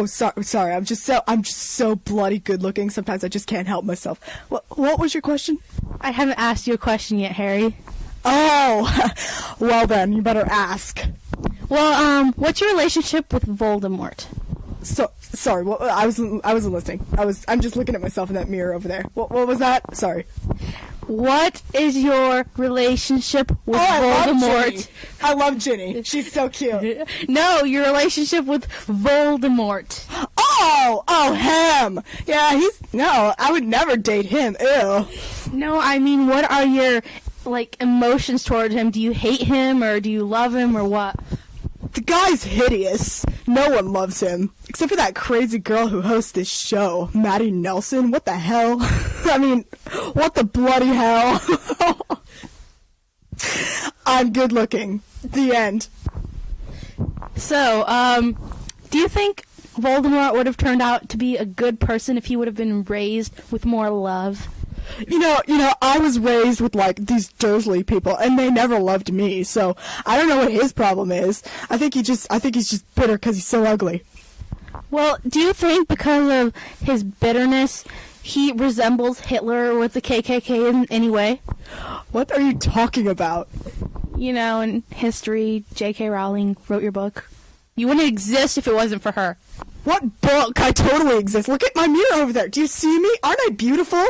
Sorry. I'm just so bloody good looking. Sometimes I just can't help myself. What was your question? I haven't asked you a question yet, Harry. Oh, well then, you better ask. Well, what's your relationship with Voldemort? Sorry. Well, I wasn't listening. I'm just looking at myself in that mirror over there. What was that? Sorry. What is your relationship with Voldemort? I love Ginny. She's so cute. No, your relationship with Voldemort. Oh, him. Yeah, I would never date him. Ew. No, I mean, what are your, emotions toward him? Do you hate him, or do you love him, or what? The guy's hideous. No one loves him. Except for that crazy girl who hosts this show, Maddie Nelson. What the hell? I mean, what the bloody hell? I'm good looking. The end. So, do you think Voldemort would have turned out to be a good person if he would have been raised with more love? You know, I was raised with, these Dursley people, and they never loved me, so I don't know what his problem is. I think he's just bitter because he's so ugly. Well, do you think because of his bitterness, he resembles Hitler with the KKK in any way? What are you talking about? In history, J.K. Rowling wrote your book. You wouldn't exist if it wasn't for her. What book? I totally exist. Look at my mirror over there. Do you see me? Aren't I beautiful?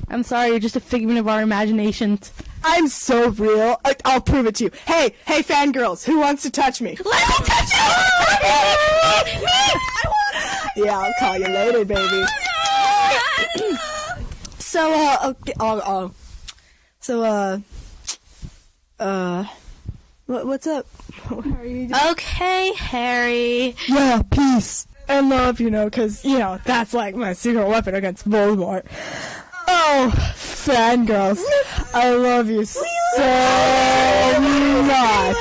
I'm sorry, you're just a figment of our imaginations. I'm so real. I'll prove it to you. Hey, fangirls, who wants to touch me? Let me touch you! Me! I want to. Yeah, I'll call you later, baby. So, what's up? How are you doing? Okay, Harry. Yeah, peace and love, because, that's like my secret weapon against Voldemort. Oh, fangirls, I love you so much. Yeah.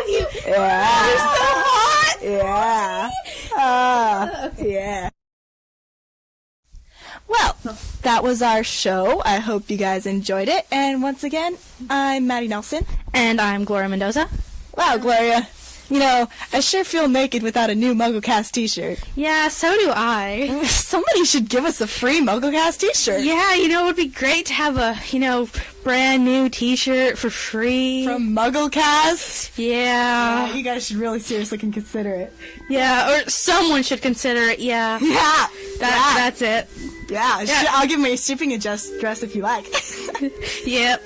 You're so hot. Yeah. Yeah. Well, that was our show. I hope you guys enjoyed it. And once again, I'm Maddie Nelson. And I'm Gloria Mendoza. Wow, Gloria. I sure feel naked without a new MuggleCast t-shirt. Yeah, so do I. Somebody should give us a free MuggleCast t-shirt. Yeah, it would be great to have a, brand new t-shirt for free. From MuggleCast? Yeah. You guys should really seriously consider it. Yeah, or someone should consider it, yeah. Yeah. That's it. Yeah, I'll give my shipping address if you like. Yep.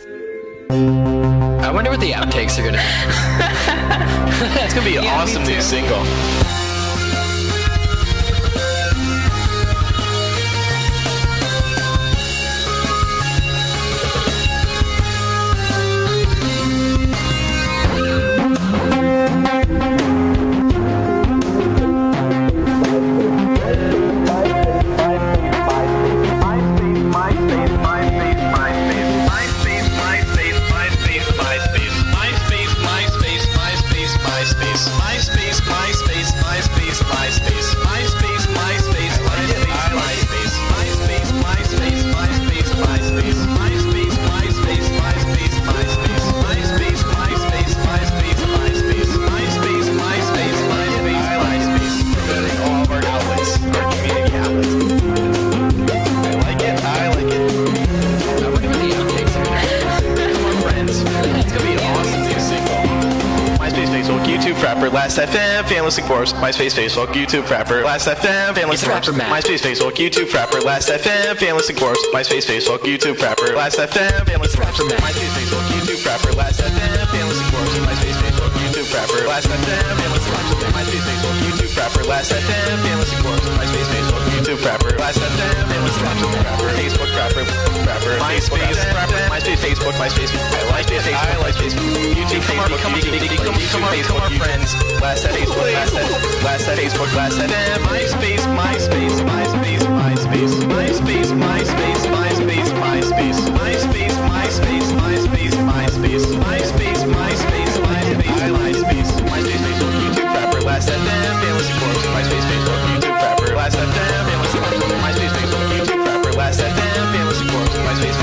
I wonder what the outtakes are gonna be. It's gonna be an awesome new single. Last FM, fan listing force, MySpace, Facebook, YouTube, Frapper, Last FM, fan listing force, MySpace, Facebook, YouTube, Frapper, Last FM, fan listing force, MySpace, Facebook, YouTube, Frapper, Last FM, fan listing force, MySpace, Facebook, YouTube, Frapper, Last FM, fan listing force, MySpace, Facebook, YouTube, Frapper, Last FM, fan listing force, MySpace, Facebook, YouTube, Frapper, Last FM, fan listing force, MySpace, Facebook, YouTube, Frapper, Last FM, fan listing force, Facebook, Frapper, MySpace, MySpace, Facebook, MySpace, I like Facebook, YouTube, become our friends. Last at Facebook, last at Facebook, last at MySpace, MySpace, MySpace, MySpace, MySpace, MySpace, MySpace, MySpace, MySpace, MySpace, MySpace, MySpace, MySpace, MySpace, MySpace, MySpace, Facebook, YouTube, Frapper, last at Fantasy Force, MySpace, Facebook, YouTube, Frapper, last at Fantasy Force, MySpace, Facebook, YouTube, Frapper, last at Fantasy Force,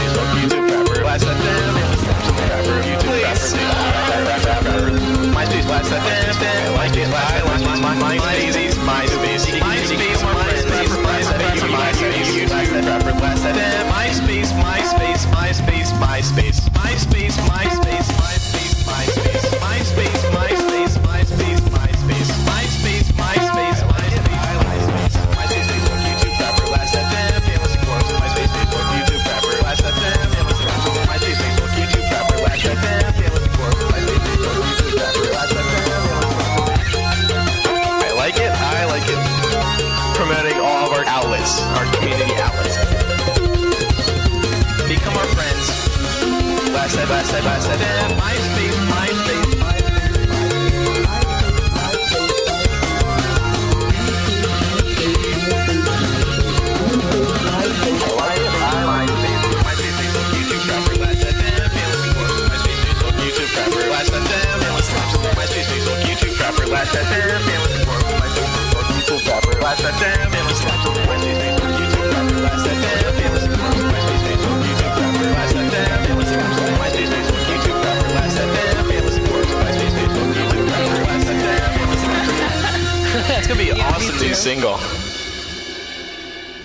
MySpace, Facebook, YouTube, Frapper, last at Fantasy Force, Frapper, YouTube, Frapper, MySpace, last at MySpace, promoting all of our outlets, our community outlets. Become our friends. Last time, MySpace, MySpace, Last FM, YouTube Frapper, Last FM, MySpace, Facebook, YouTube Frapper, Last FM, MySpace, Facebook, YouTube Frapper, Last FM, MySpace, Facebook, YouTube Frapper, Last FM, MySpace, Facebook, YouTube Frapper, Last FM, It's gonna be an awesome new single.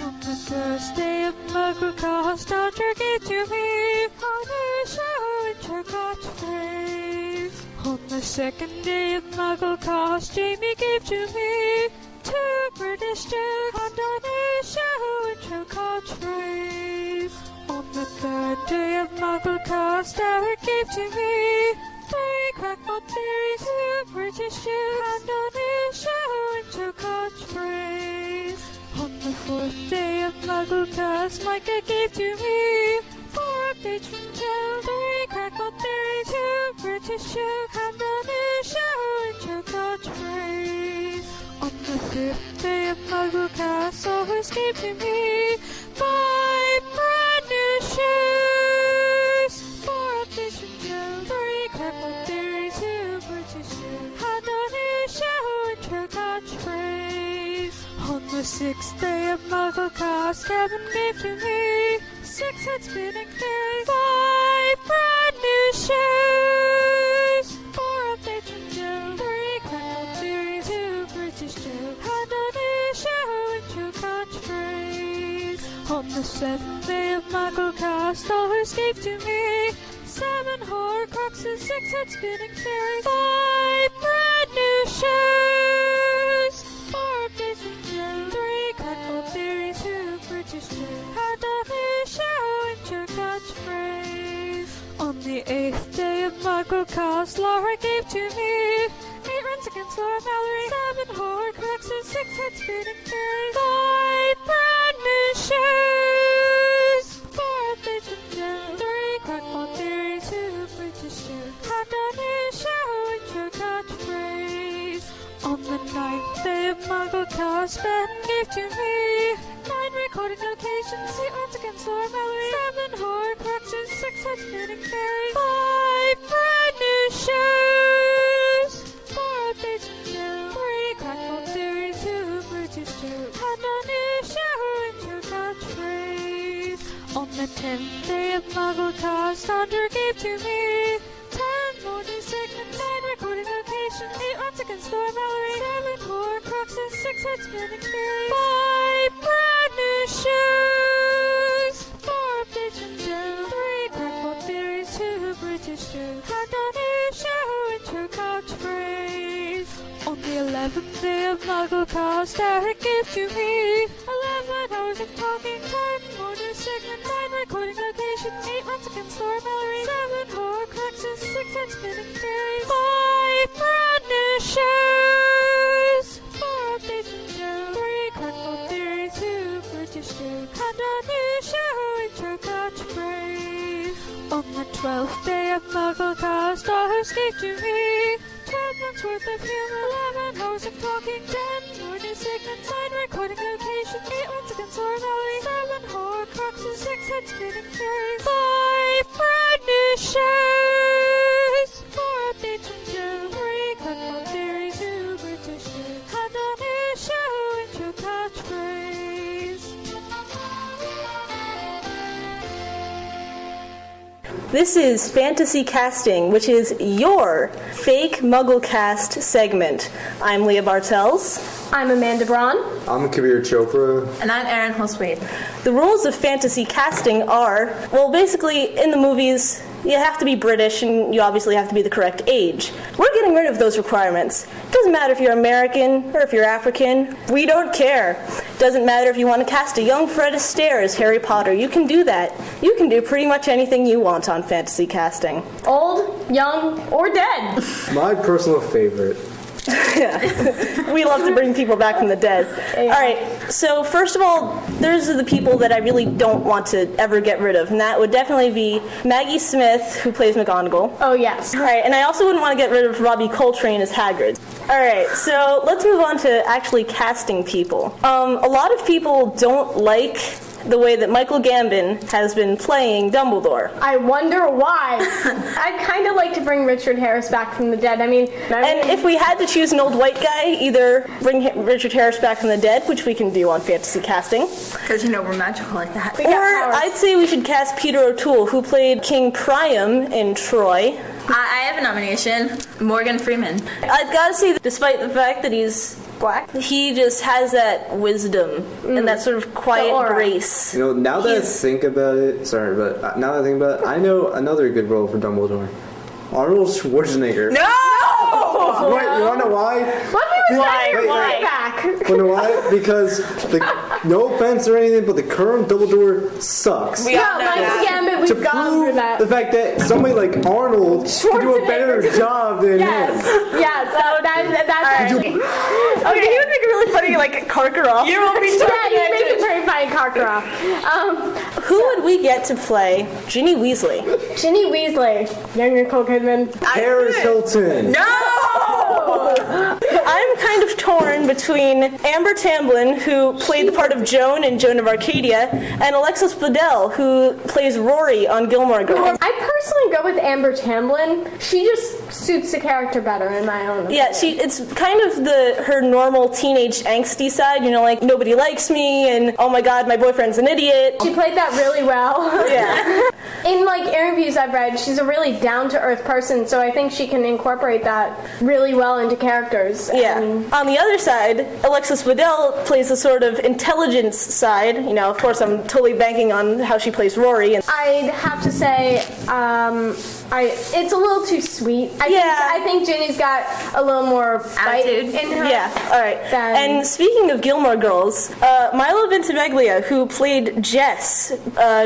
On the Thursday of MuggleCast, Dodger gave to me on a show in Church Face. On the second day of MuggleCast, Jamie gave to me 2 British jokes and on a show intro catchphrase. On the third day of MuggleCast, Eric gave to me 3 crackpot theories, 2 British jokes and on a show intro catchphrase. On the 4th day of MuggleCast, Micah gave to me 4 updates from Zelda British joke, and a new show intro catchphrase. On the 5th day of MuggleCast, all who escaped to me, 5 brand new shows, 4 updates from Joe, 3 crackle theories, 2 British joke, and a new show intro catchphrase. On the 6th day of MuggleCast, Kevin gave to me 6 head spinning theories, 5 brand new shows, 4 updates from Joe, 3 crackle theories, 2 British joke, and a new show intro catchphrase. On the 7th day of MuggleCast, all who escaped to me, 7 Horcruxes, 6 head spinning theories, 5 brand new shows, 4 updates from Joe, 3 crackle theories, 2 British joke, and a new show intro catchphrase. On the 8th day of MuggleCast, Laura gave to me 8 runs against Laura Mallory, 7 Horcruxes, 6 head spinning theories, 5 brand new shows, 4 updates from Joe, 3 crackle theories, 2 British joke, and a new show intro catchphrase. On the 9th day of MuggleCast, Ben gave to me 9 recording locations, 8 runs against Laura Mallory, 7 Horcruxes, 6 head spinning fairies, 5 brand new shows, 4 updates from Joe, 3 crackle theories, 2 British joke, and a new show intro catchphrase. On the 10th day of MuggleCast, Andrew gave to me 10 more new segments, 9 recording locations, 8 runs against Laura Mallory, 7 Horcruxes, 6 head spinning fairies, 5 brand new shows, 4 updates from Joe, 3 crackle theories, 2 British joke, and a new show intro catchphrase. On the 11th day of MuggleCast, Eric gave to me 11 hours of talking, 10 more new segments, 9 recording locations, 8 runs against Laura Mallory, 7 Horcruxes, 6 head spinning fairies, 5 brand new shows, 4 updates from Joe, 3 crackle theories, 2 British joke, and a new show intro catchphrase. On the 12th day of MuggleCast, all who escaped to me 10 months worth of humor, 11 hours of talking, 10 more new segments, 9 recording locations, 8 runs against Laura Mallory, 7 Horcruxes, 6 head spinning fairies, 5 brand new shows, 4 updates from Joe, 3 crackle theories, 2 British joke, and a new show intro catchphrase. This is Fantasy Casting, which is your fake MuggleCast segment. I'm Leah Bartels. I'm Amanda Braun. I'm Kabir Chopra. And I'm Erin Holswade. The rules of fantasy casting are, well, basically, in the movies, you have to be British and you obviously have to be the correct age. We're getting rid of those requirements. It doesn't matter if you're American or if you're African. We don't care. It doesn't matter if you want to cast a young Fred Astaire as Harry Potter. You can do that. You can do pretty much anything you want on fantasy casting. Old, young, or dead. My personal favorite. Yeah. We love to bring people back from the dead. Alright, so first of all, those are the people that I really don't want to ever get rid of, and that would definitely be Maggie Smith, who plays McGonagall. Oh, yes. Alright, and I also wouldn't want to get rid of Robbie Coltrane as Hagrid. Alright, so let's move on to actually casting people. A lot of people don't like the way that Michael Gambon has been playing Dumbledore. I wonder why. I'd kind of like to bring Richard Harris back from the dead. I mean, and if we had to choose an old white guy, either bring Richard Harris back from the dead, which we can do on fantasy casting. Because, we're magical like that. Or I'd say we should cast Peter O'Toole, who played King Priam in Troy. I have a nomination. Morgan Freeman. I've got to say, that despite the fact that he's black, he just has that wisdom and that sort of quiet grace. Now that I think about it, I know another good role for Dumbledore. Arnold Schwarzenegger. No! Wait, you wanna know why? Why? You know why? Because, no offense or anything, but the current Dumbledore sucks. We've gone through that. The fact that somebody like Arnold can do a better job than him. Yes, that's Okay, he would make a really funny, Karkaroff. You will be you make it very funny. tiny cock girl. Who would we get to play Ginny Weasley? Ginny Weasley. Young Nicole Kidman. Paris Hilton. No! I'm kind of torn between Amber Tamblyn, who played the part of Joan in Joan of Arcadia, and Alexis Bledel, who plays Rory on Gilmore Girls. I personally go with Amber Tamblyn. She just suits the character better in my own opinion. Yeah, it's kind of her normal teenage angsty side, like nobody likes me and oh my god, my boyfriend's an idiot. She played that really well. Yeah. In interviews I've read, she's a really down-to-earth person, so I think she can incorporate that really well into characters. Yeah. On the other side, Alexis Bledel plays the sort of intelligence side. Of course, I'm totally banking on how she plays Rory. And I'd have to say, it's a little too sweet. I think Ginny's got a little more fight in her. Yeah, all right. And speaking of Gilmore Girls, Milo Ventimiglia, who played Jess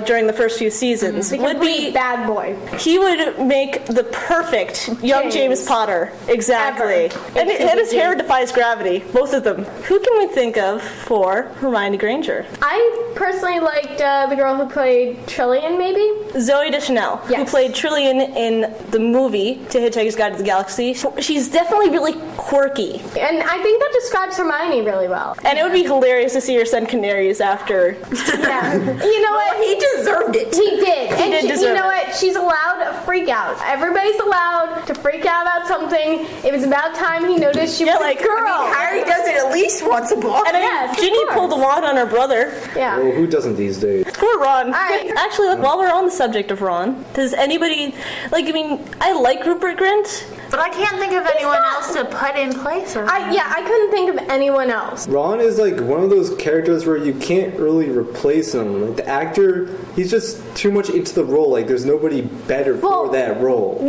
during the first few seasons, would be bad boy. He would make the perfect young James Potter. Exactly. And his hair defies gravity. Both of them. Who can we think of for Hermione Granger? I personally liked the girl who played Trillian, maybe? Zoe Deschanel, who played Trillian in the movie To Hitchhiker's Guide to the Galaxy. She's definitely really quirky. And I think that describes Hermione really well. And it would be hilarious to see her send canaries after. Yeah. You know what? He deserved it. He did. He did deserve You know what? She's allowed a freak out. Everybody's allowed to freak out about something. It was about time he noticed she was a girl. Harry does it at least once a book. And Ginny pulled the wand on her brother. Yeah. Well, who doesn't these days? Poor Ron. Actually, while we're on the subject of Ron, does anybody I like Rupert Grint, but I can't think of anyone else to put in place of him. I couldn't think of anyone else. Ron is one of those characters where you can't really replace him. The actor, he's just too much into the role. There's nobody better for that role.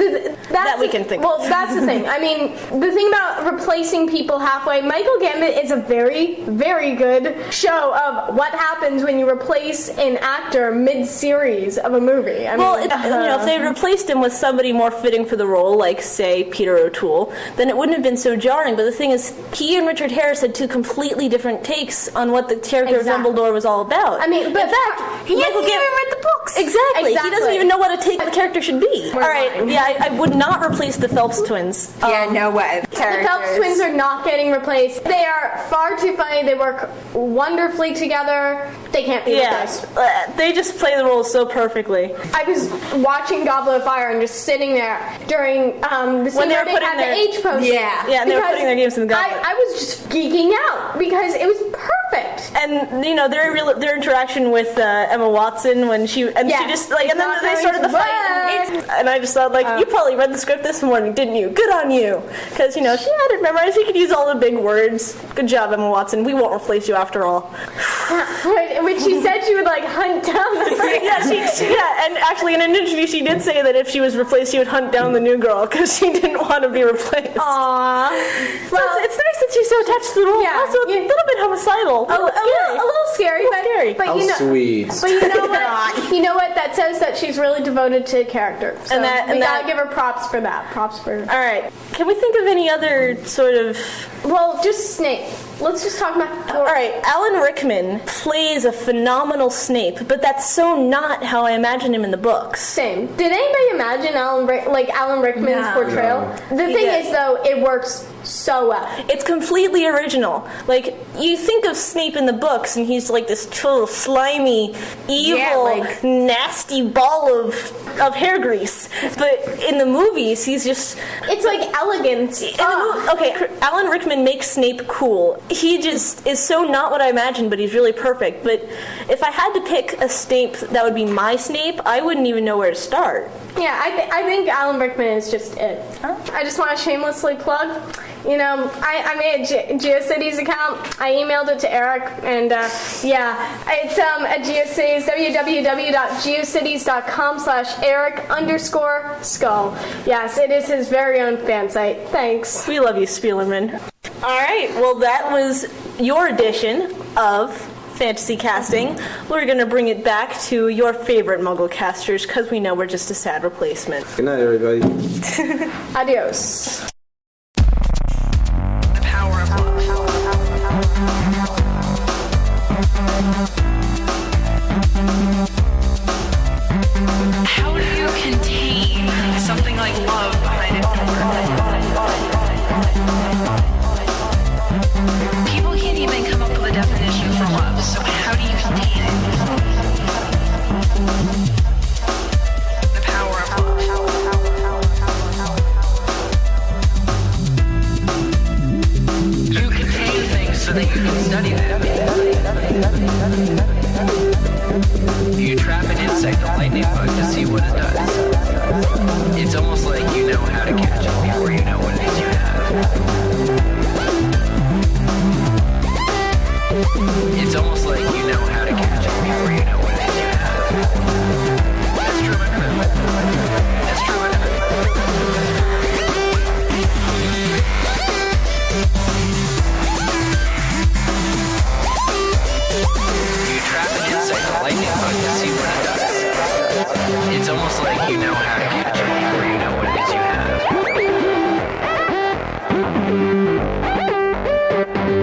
That we can think of. Well, that's the thing. I mean, the thing about replacing people halfway, Michael Gambit is a very, very good show of what happens when you replace an actor mid-series of a movie. If they replaced him with somebody more fitting for the role, like, say, Peter O'Toole, then it wouldn't have been so jarring. But the thing is, he and Richard Harris had two completely different takes on what the character of Dumbledore was all about. But in fact, he hasn't even read the books. Exactly. He doesn't even know what a take the character should be. All right. Yeah, I would not replace the Phelps twins. No way. The Phelps twins are not getting replaced. They are far too funny. They work wonderfully together. They can't be replaced. They just play the roles so perfectly. I was watching Goblet of Fire and just sitting there during the scene where they had the H poster. Yeah, and they were putting their names in the goblet. I was just geeking out because it was perfect. And their interaction with Emma Watson when she and then they started the fight. And I just thought you probably read the script this morning, didn't you? Good on you, because she had it memorized. She could use all the big words. Good job, Emma Watson. We won't replace you after all. When she said she would hunt down the and actually in an interview she did say that if she was replaced she would hunt down the new girl because she didn't want to be replaced. Aww. Well, it's nice that she's so attached to the role. Yeah, also a little bit homicidal. A little scary. But How sweet. But you know what? You know what? That says that she's really devoted to character. So we gotta give her props for that. Props for her. All right. Can we think of any other sort of? Well, just Snape. Let's just talk about. All right. Alan Rickman plays a phenomenal Snape, but that's so not how I imagine him in the books. Same. Did anybody imagine Alan Rickman's portrayal? The thing is, though, it works so well. It's completely original. You think of Snape in the books, and he's this total slimy, evil, nasty ball of hair grease. But in the movies, he's just... It's elegant. Alan Rickman makes Snape cool. He just is so not what I imagined, but he's really perfect. But if I had to pick a Snape that would be my Snape, I wouldn't even know where to start. Yeah, I think Alan Rickman is just it. I just want to shamelessly plug. I made a GeoCities account. I emailed it to Eric, and it's at GeoCities, www.geocities.com/Eric_Skull. Yes, it is his very own fan site. Thanks. We love you, Spielerman. All right, well, that was your edition of Fantasy Casting. We're going to bring it back to your favorite Muggle casters because we know we're just a sad replacement. Good night, everybody. Adios. The power of love. think you can study that. You trap an insect, a lightning bug, to see what it does. It's almost like you know how to catch it before you know what it is you have. It's almost like you know how to catch it before you know what it is you have. That's true enough. That's true enough. You trap an insect, a lightning bug, to see what it does. It's almost like you know how to catch it before you know what it is you have.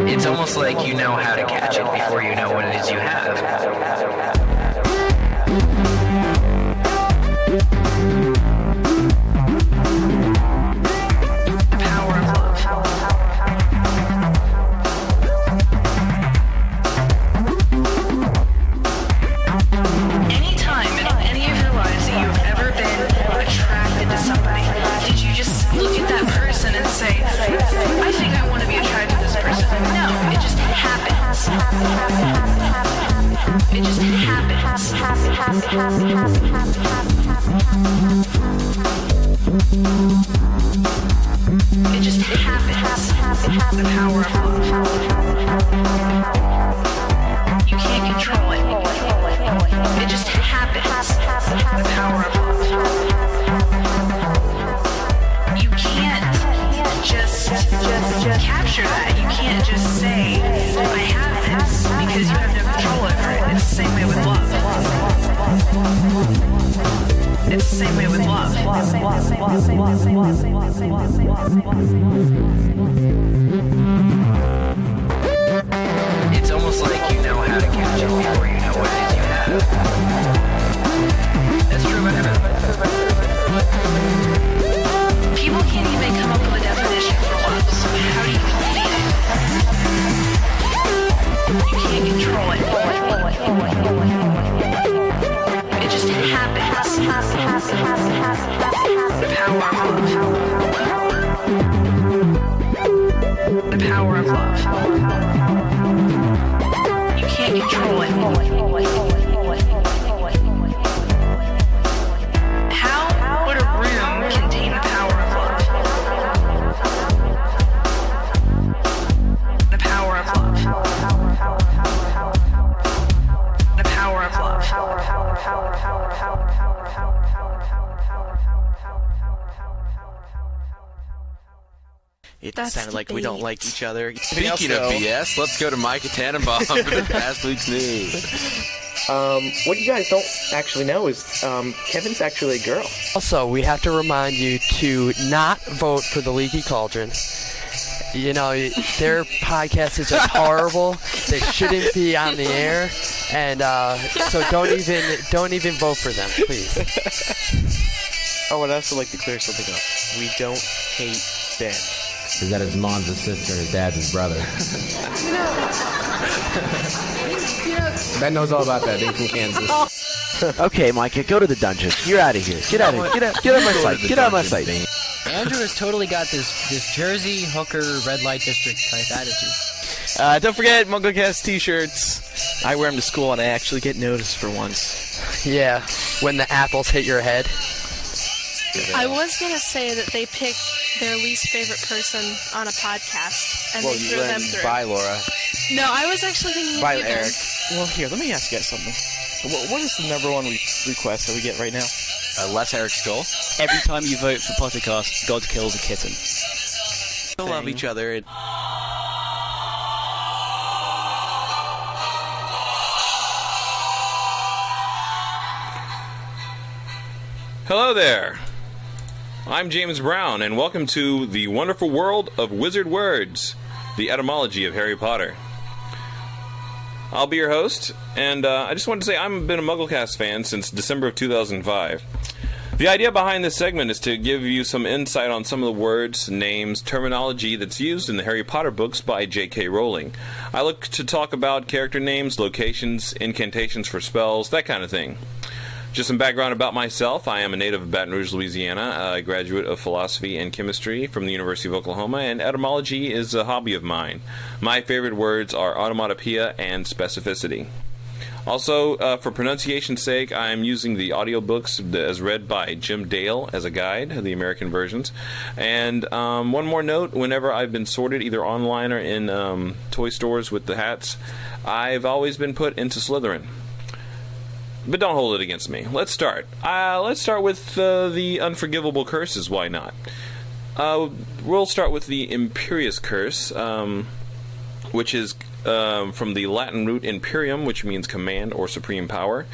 It's almost like you know how to catch it before you know what it is you have. The power of love. Anytime in any of your lives that you've ever been attracted to somebody, did you just look at that person and say, I think I want to be attracted to this person? No, it just happens. It just happens. It just happens. The power of love. You can't control it. It just happens. The power of love. You can't just capture that. You can't just say, I have this, because you have no control over it. It's the same way with love. It's the same way with love. It's almost like you know how to catch it before you know what it is you have. That's true about everything. People can't even come up with a definition for love, so how do you complete it? You can't control it. It just happens. The power of love. The power of love. You can't control it. How would a room contain the power of love? The power of love. The power of love. It That's sounded like we don't like each other. Speaking of BS, let's go to Micah Tannenbaum for the past week's news. What you guys don't actually know is Kevin's actually a girl. Also, we have to remind you to not vote for the Leaky Cauldron. You know, their podcast is just horrible. They shouldn't be on the air, and so don't even vote for them, please. Oh, and I'd also like to clear something up. We don't hate Ben. Is that his mom's his sister and his dad's his brother? Ben knows all about that. Being from Kansas. Okay, Micah, go to the dungeon. You're out of here. Get out of here. Get out of my sight. Get out of my sight. Andrew has totally got this Jersey hooker red light district type attitude. Don't forget MuggleCast t-shirts. I wear them to school and I actually get noticed for once. Yeah, when the apples hit your head. I was going to say that they pick their least favorite person on a podcast and they throw them through. Bye, Laura. No, I was actually thinking Bye, of you, Eric. Ben. Well, here, let me ask you guys something. What is the number one request that we get right now? Less Eric Skull. Every time you vote for Pottercast, God kills a kitten. They'll love each other. And hello there. I'm James Brown, and welcome to the wonderful world of Wizard Words, the etymology of Harry Potter. I'll be your host, and I just wanted to say I've been a MuggleCast fan since December of 2005. The idea behind this segment is to give you some insight on some of the words, names, terminology that's used in the Harry Potter books by J.K. Rowling. I look to talk about character names, locations, incantations for spells, that kind of thing. Just some background about myself. I am a native of Baton Rouge, Louisiana, a graduate of philosophy and chemistry from the University of Oklahoma, and etymology is a hobby of mine. My favorite words are onomatopoeia and specificity. Also, for pronunciation's sake, I am using the audiobooks as read by Jim Dale as a guide, the American versions. And one more note, whenever I've been sorted either online or in toy stores with the hats, I've always been put into Slytherin. But don't hold it against me. Let's start. Let's start with the unforgivable curses. Why not? We'll start with the Imperious Curse, which is from the Latin root imperium, which means command or supreme power,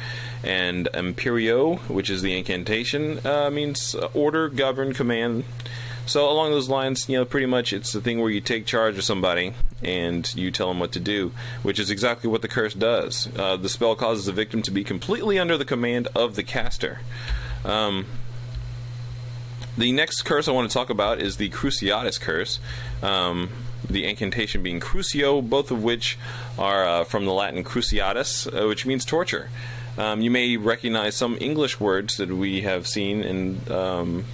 and imperio, which is the incantation, means order, govern, command. So along those lines, pretty much it's the thing where you take charge of somebody and you tell them what to do, which is exactly what the curse does. The spell causes the victim to be completely under the command of the caster. The next curse I want to talk about is the Cruciatus Curse. The incantation being Crucio, both of which are from the Latin Cruciatus, which means torture. You may recognize some English words that we have seen,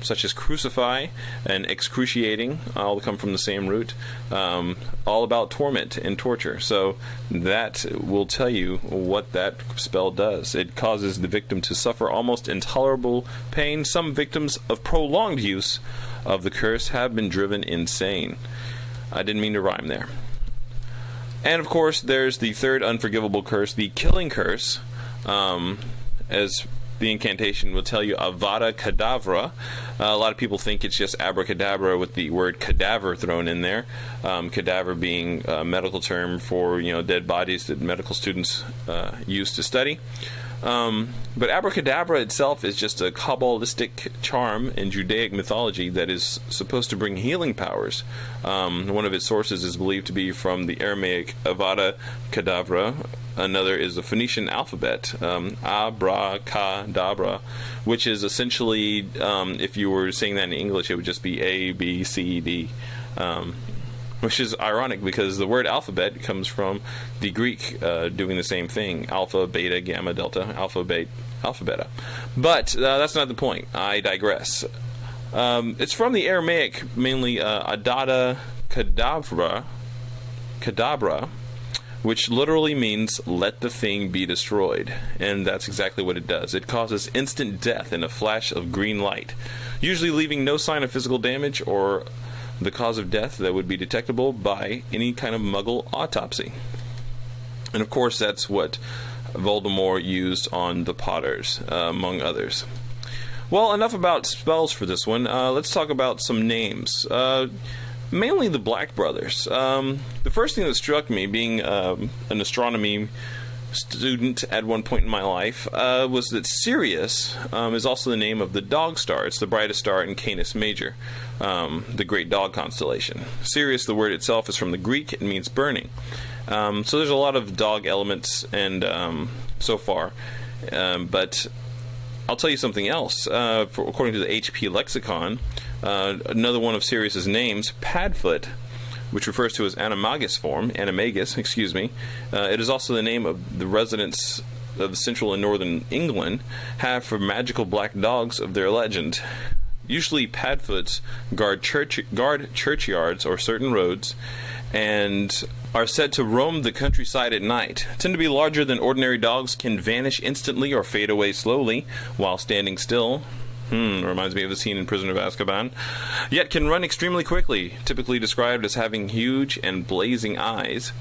such as crucify and excruciating, all come from the same root, all about torment and torture. So that will tell you what that spell does. It causes the victim to suffer almost intolerable pain. Some victims of prolonged use of the curse have been driven insane. I didn't mean to rhyme there. And of course, there's the third unforgivable curse, the Killing Curse. As the incantation will tell you, Avada Kedavra. A lot of people think it's just abracadabra with the word cadaver thrown in there. Cadaver being a medical term for dead bodies that medical students use to study. But abracadabra itself is just a Kabbalistic charm in Judaic mythology that is supposed to bring healing powers. One of its sources is believed to be from the Aramaic Avada Kedavra. Another is the Phoenician alphabet, abracadabra, which is essentially, if you were saying that in English, it would just be A, B, C, D. Which is ironic because the word alphabet comes from the Greek doing the same thing. Alpha, beta, gamma, delta, alpha, beta, alpha, beta. But that's not the point. I digress. It's from the Aramaic, mainly Adada Kedavra, which literally means let the thing be destroyed. And that's exactly what it does. It causes instant death in a flash of green light, usually leaving no sign of physical damage or the cause of death that would be detectable by any kind of Muggle autopsy. And of course, that's what Voldemort used on the Potters, among others. Well, enough about spells for this one. Let's talk about some names. Mainly the Black brothers. The first thing that struck me, being an astronomy student at one point in my life, was that Sirius is also the name of the dog star. It's the brightest star in Canis Major, the great dog constellation. Sirius, the word itself, is from the Greek. It means burning. So there's a lot of dog elements and so far. But I'll tell you something else. According to the HP lexicon, another one of Sirius's names, Padfoot, which refers to his animagus, excuse me. It is also the name of the residents of central and northern England have for magical black dogs of their legend. Usually Padfoots guard churchyards or certain roads, and are said to roam the countryside at night. Tend to be larger than ordinary dogs, can vanish instantly or fade away slowly while standing still. Reminds me of the scene in Prisoner of Azkaban. Yet can run extremely quickly, typically described as having huge and blazing eyes.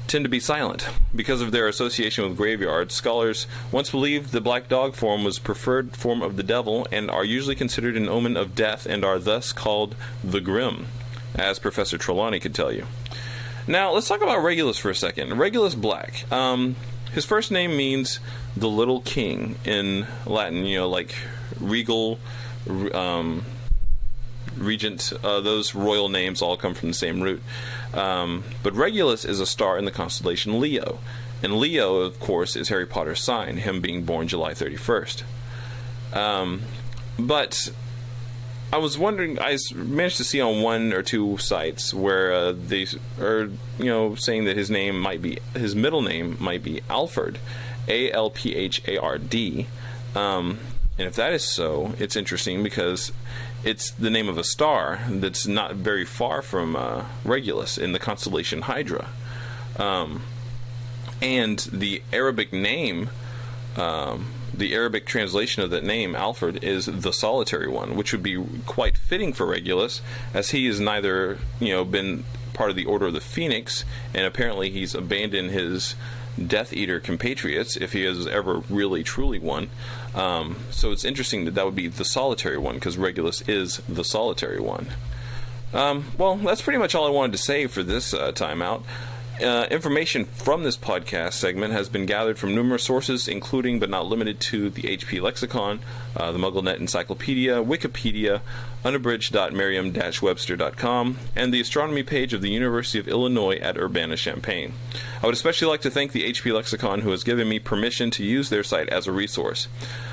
Tend to be silent. Because of their association with graveyards, scholars once believed the black dog form was preferred form of the devil and are usually considered an omen of death and are thus called the Grim, as Professor Trelawney could tell you. Now, let's talk about Regulus for a second. Regulus Black. His first name means the little king in Latin, like regal, regent, those royal names all come from the same root. But Regulus is a star in the constellation Leo. And Leo, of course, is Harry Potter's sign, him being born July 31st. But I was wondering, I managed to see on one or two sites where they are, saying that his middle name might be Alfred, Alphard. And if that is so, it's interesting because it's the name of a star that's not very far from Regulus in the constellation Hydra. And the Arabic name, the Arabic translation of that name, Alfred, is the Solitary One, which would be quite fitting for Regulus, as he has neither, been part of the Order of the Phoenix, and apparently he's abandoned his Death Eater compatriots, if he has ever really truly one. So it's interesting that would be the Solitary One, because Regulus is the Solitary One. Well, that's pretty much all I wanted to say for this time out. Information from this podcast segment has been gathered from numerous sources, including but not limited to the HP Lexicon, the MuggleNet Encyclopedia, Wikipedia, unabridged.merriam-webster.com, and the astronomy page of the University of Illinois at Urbana-Champaign. I would especially like to thank the HP Lexicon, who has given me permission to use their site as a resource.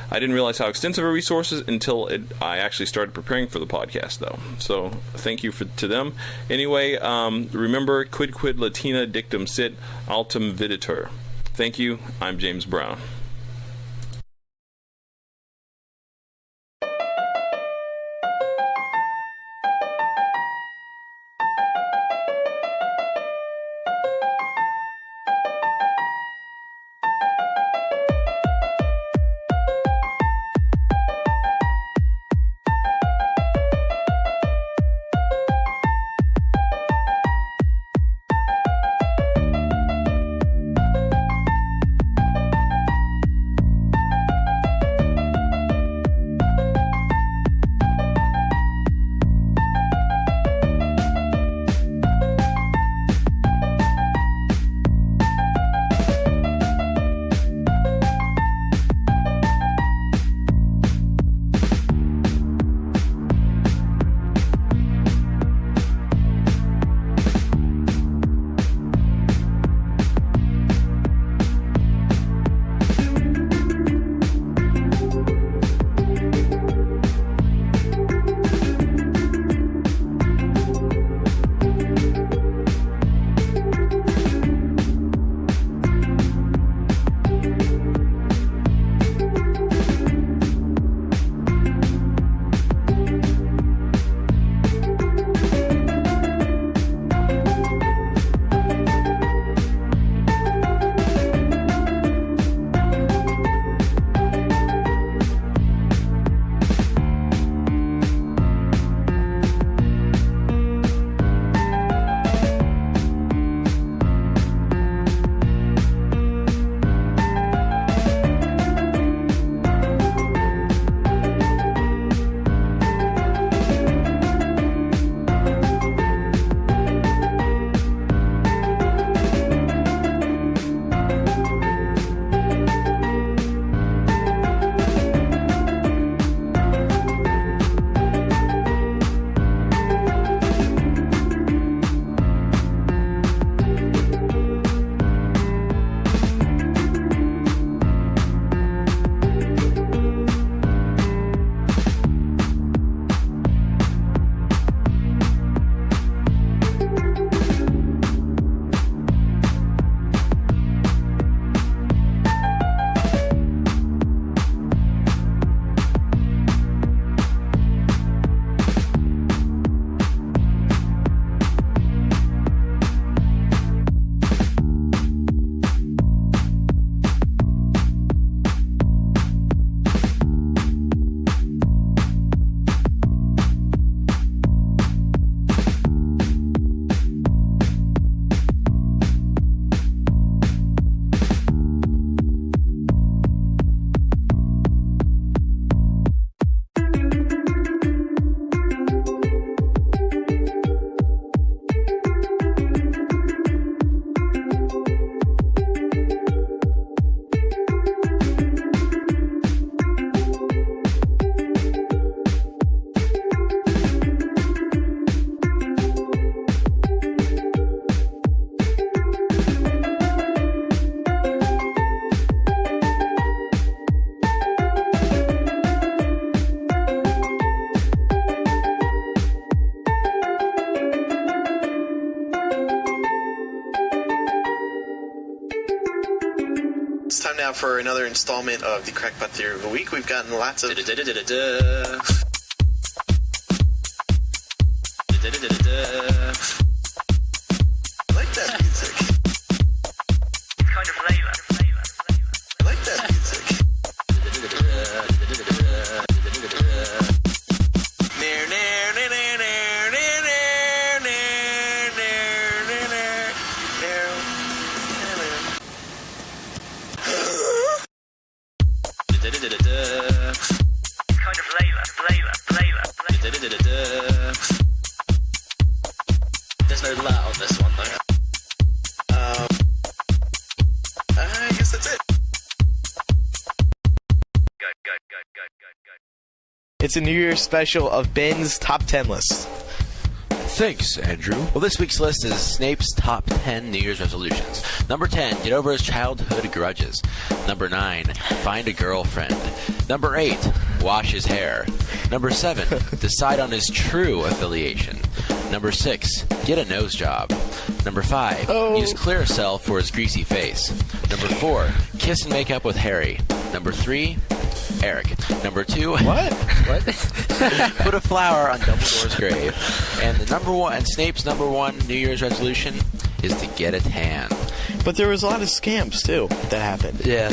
I didn't realize how extensive a resource is until I actually started preparing for the podcast, though. So thank you to them. Anyway, remember, quid Latina dictum sit, altum viditur. Thank you. I'm James Brown. now for another installment of the Crackpot Theory of the Week. We've gotten lots of... I like that music. It's kind of Layla. I like that music. Kind of Layla. There's no la on this one, though. I guess that's it. It's a New Year's special of Ben's top 10 list. Thanks, Andrew. Well, this week's list is Snape's top 10 New Year's resolutions. Number 10, get over his childhood grudges. Number 9, find a girlfriend. Number 8, wash his hair. Number 7, decide on his true affiliation. Number 6, get a nose job. Number 5, use Clearasil for his greasy face. Number 4, kiss and make up with Harry. Number 3, Eric. Number 2, what? Put a flower on Dumbledore's grave. And Snape's number 1 New Year's resolution is to get a tan. But there was a lot of scams, too, that happened. Yeah.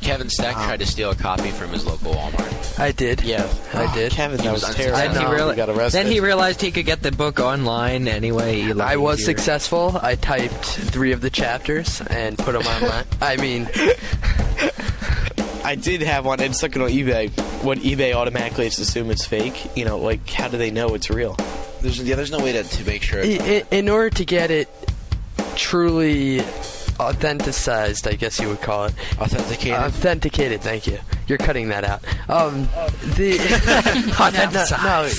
Kevin Stack tried to steal a copy from his local Walmart. I did. Yeah. I did. Kevin, that was terrible. He got arrested. Then he realized he could get the book online anyway. I was successful. I typed 3 of the chapters and put them online. I mean... I did have one and stuck it on eBay. When eBay automatically assume it's fake, like, how do they know it's real? There's no way to make sure. In order to get it truly authenticized, I guess you would call it. Authenticated? Authenticated, thank you. You're cutting that out.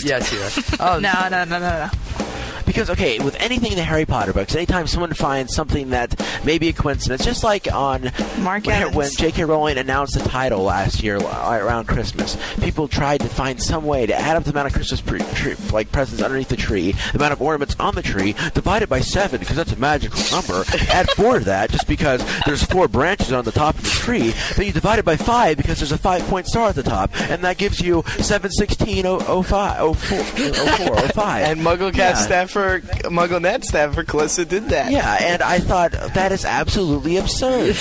Yes, you are. No. Because, okay, with anything in the Harry Potter books, anytime someone finds something that may be a coincidence, just like on when J.K. Rowling announced the title last year around Christmas, people tried to find some way to add up the amount of Christmas presents underneath the tree, the amount of ornaments on the tree, divided by 7, because that's a magical number, add 4 to that, just because there's 4 branches on the top of the tree, then you divide it by 5, because there's a 5-point star at the top, and that gives you 7, 16, 05. And MuggleCast MuggleNet staffer Calissa did that. Yeah, and I thought that is absolutely absurd.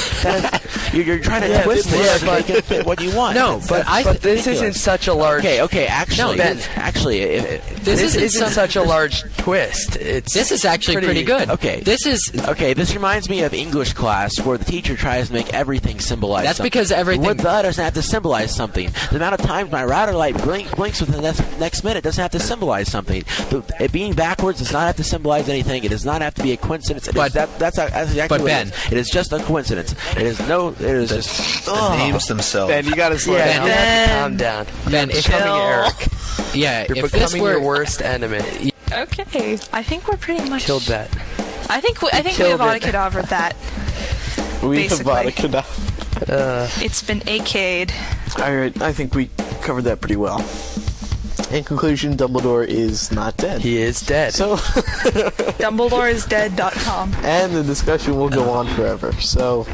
You're trying to twist this to make it fit what you want. No, but this isn't such a large. Okay. Actually, this isn't such a large twist. This is actually pretty good. Okay, this reminds me of English class where the teacher tries to make everything symbolize. That's something. because everything. What doesn't have to symbolize something. The amount of times my router light blinks within the next minute doesn't have to symbolize something. It being backwards does not have to symbolize anything. It does not have to be a coincidence. That's exactly what Ben, it is. It is just a coincidence. It is just the names themselves. Ben, you gotta slow down. You have to calm down. Ben, you're becoming Eric. Yeah, you're becoming your worst enemy. Okay, I think we're pretty much killed that. I think we Avada Kedavra that. We Avada Kedavra. It's been AK'd. Alright, I think we covered that pretty well. In conclusion, Dumbledore is not dead. He is dead. So DumbledoreIsDead.com. And the discussion will go on forever. So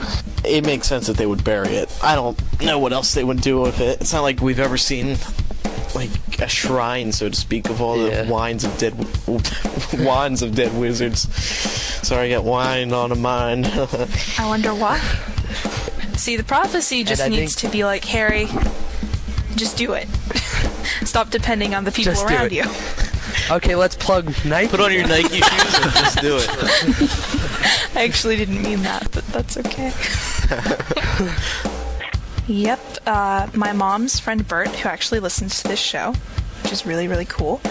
it makes sense that they would bury it. I don't know what else they would do with it. It's not like we've ever seen like a shrine, so to speak, of all the wands of dead wizards. Sorry, I got wine on a mind. I wonder why. See, the prophecy just needs to be like, Harry, just do it. Stop depending on the people around you. Okay, let's plug Nike. Put on your Nike shoes and just do it. I actually didn't mean that, but that's okay. Yep, my mom's friend Bert, who actually listens to this show, which is really, really cool,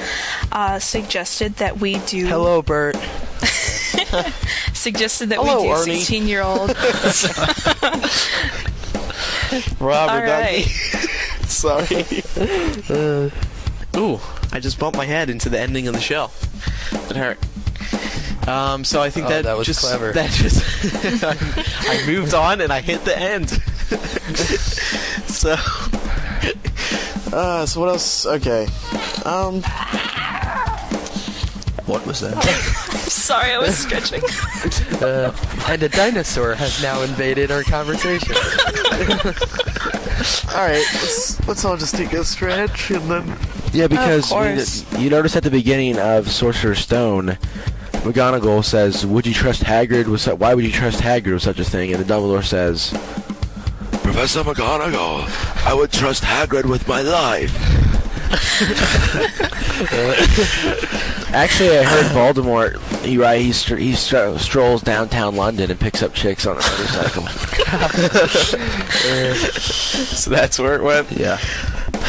suggested that we do... Hello, Bert. Suggested that Hello, we do Ernie. 16-year-old... Robert, right. Sorry. Ooh, I just bumped my head into the ending of the show. It hurt. So I think that was just clever. That just I moved on and I hit the end. So what else? Okay. What was that? Sorry, I was stretching. And a dinosaur has now invaded our conversation. Alright, let's all just take a stretch and then... Yeah, because you notice at the beginning of Sorcerer's Stone, McGonagall says, "Would you trust Hagrid with why would you trust Hagrid with such a thing?" And Dumbledore says, "Professor McGonagall, I would trust Hagrid with my life." Actually, I heard Voldemort. He strolls downtown London and picks up chicks on a motorcycle. So that's where it went. Yeah.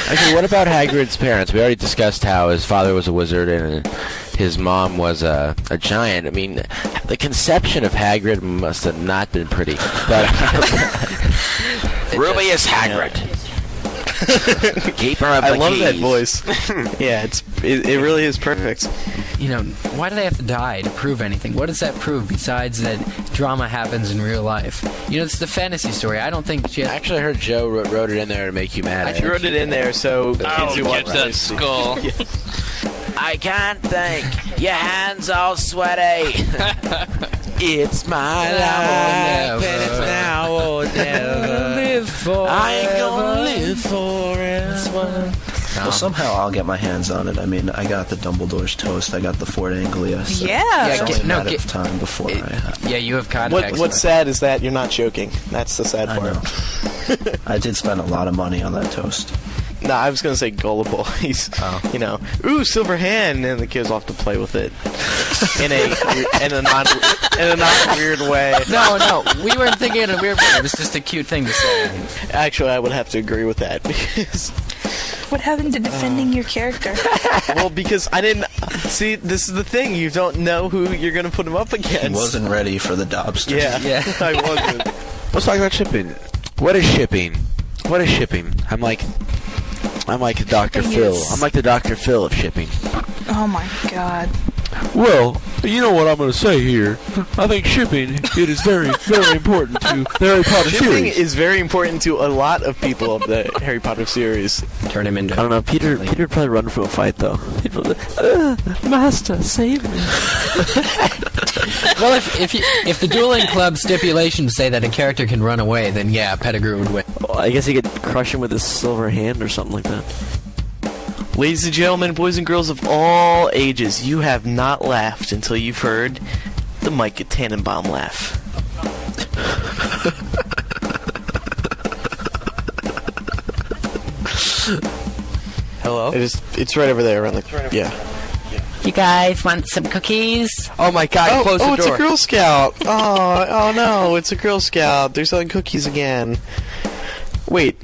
Actually, what about Hagrid's parents? We already discussed how his father was a wizard and his mom was a giant. I mean, the conception of Hagrid must have not been pretty. But Rubius Hagrid. Keep her up. I love that voice. Yeah, it really is perfect. You know, why do they have to die to prove anything? What does that prove besides that drama happens in real life? You know, it's the fantasy story. I don't think she has... Actually, I heard Joe wrote it in there to make you mad. I wrote it in there so kids who watch that skull. I can't think. Your hands all sweaty. It's my life, and it's now or never. I ain't gonna live forever. Well, somehow I'll get my hands on it. I mean, I got the Dumbledore's toast. I got the Fort Anglia. So it's only a matter of time before I... you have contacts. What's sad is that you're not joking. That's the sad part. I know. I did spend a lot of money on that toast. No, I was gonna say gullible. He's, ooh, silver hand, and the kid's off to play with it in a not weird way. No, we weren't thinking in a weird way. It was just a cute thing to say. Actually, I would have to agree with that because. What happened to defending your character? Well, because I didn't see. This is the thing. You don't know who you're gonna put him up against. He wasn't ready for the Dobster. Yeah. I wasn't. Let's talk about shipping. What is shipping? What is shipping? I'm like Dr. Phil. I'm like the Dr. Phil of shipping. Oh my god. Well, you know what I'm going to say here. I think shipping, it is very, very important to the Harry Potter shipping series. Is very important to a lot of people of the Harry Potter series. Turn him into... I don't know, Peter would probably run from a fight, though. Master, save me. Well, if the dueling club stipulations say that a character can run away, then yeah, Pettigrew would win. Well, I guess he could crush him with his silver hand or something like that. Ladies and gentlemen, boys and girls of all ages, you have not laughed until you've heard the Micah Tannenbaum laugh. Hello? It's right over there around the... Yeah. You guys want some cookies? Oh my god, close the door. Oh, it's a Girl Scout. Oh no, it's a Girl Scout. They're selling cookies again. Wait,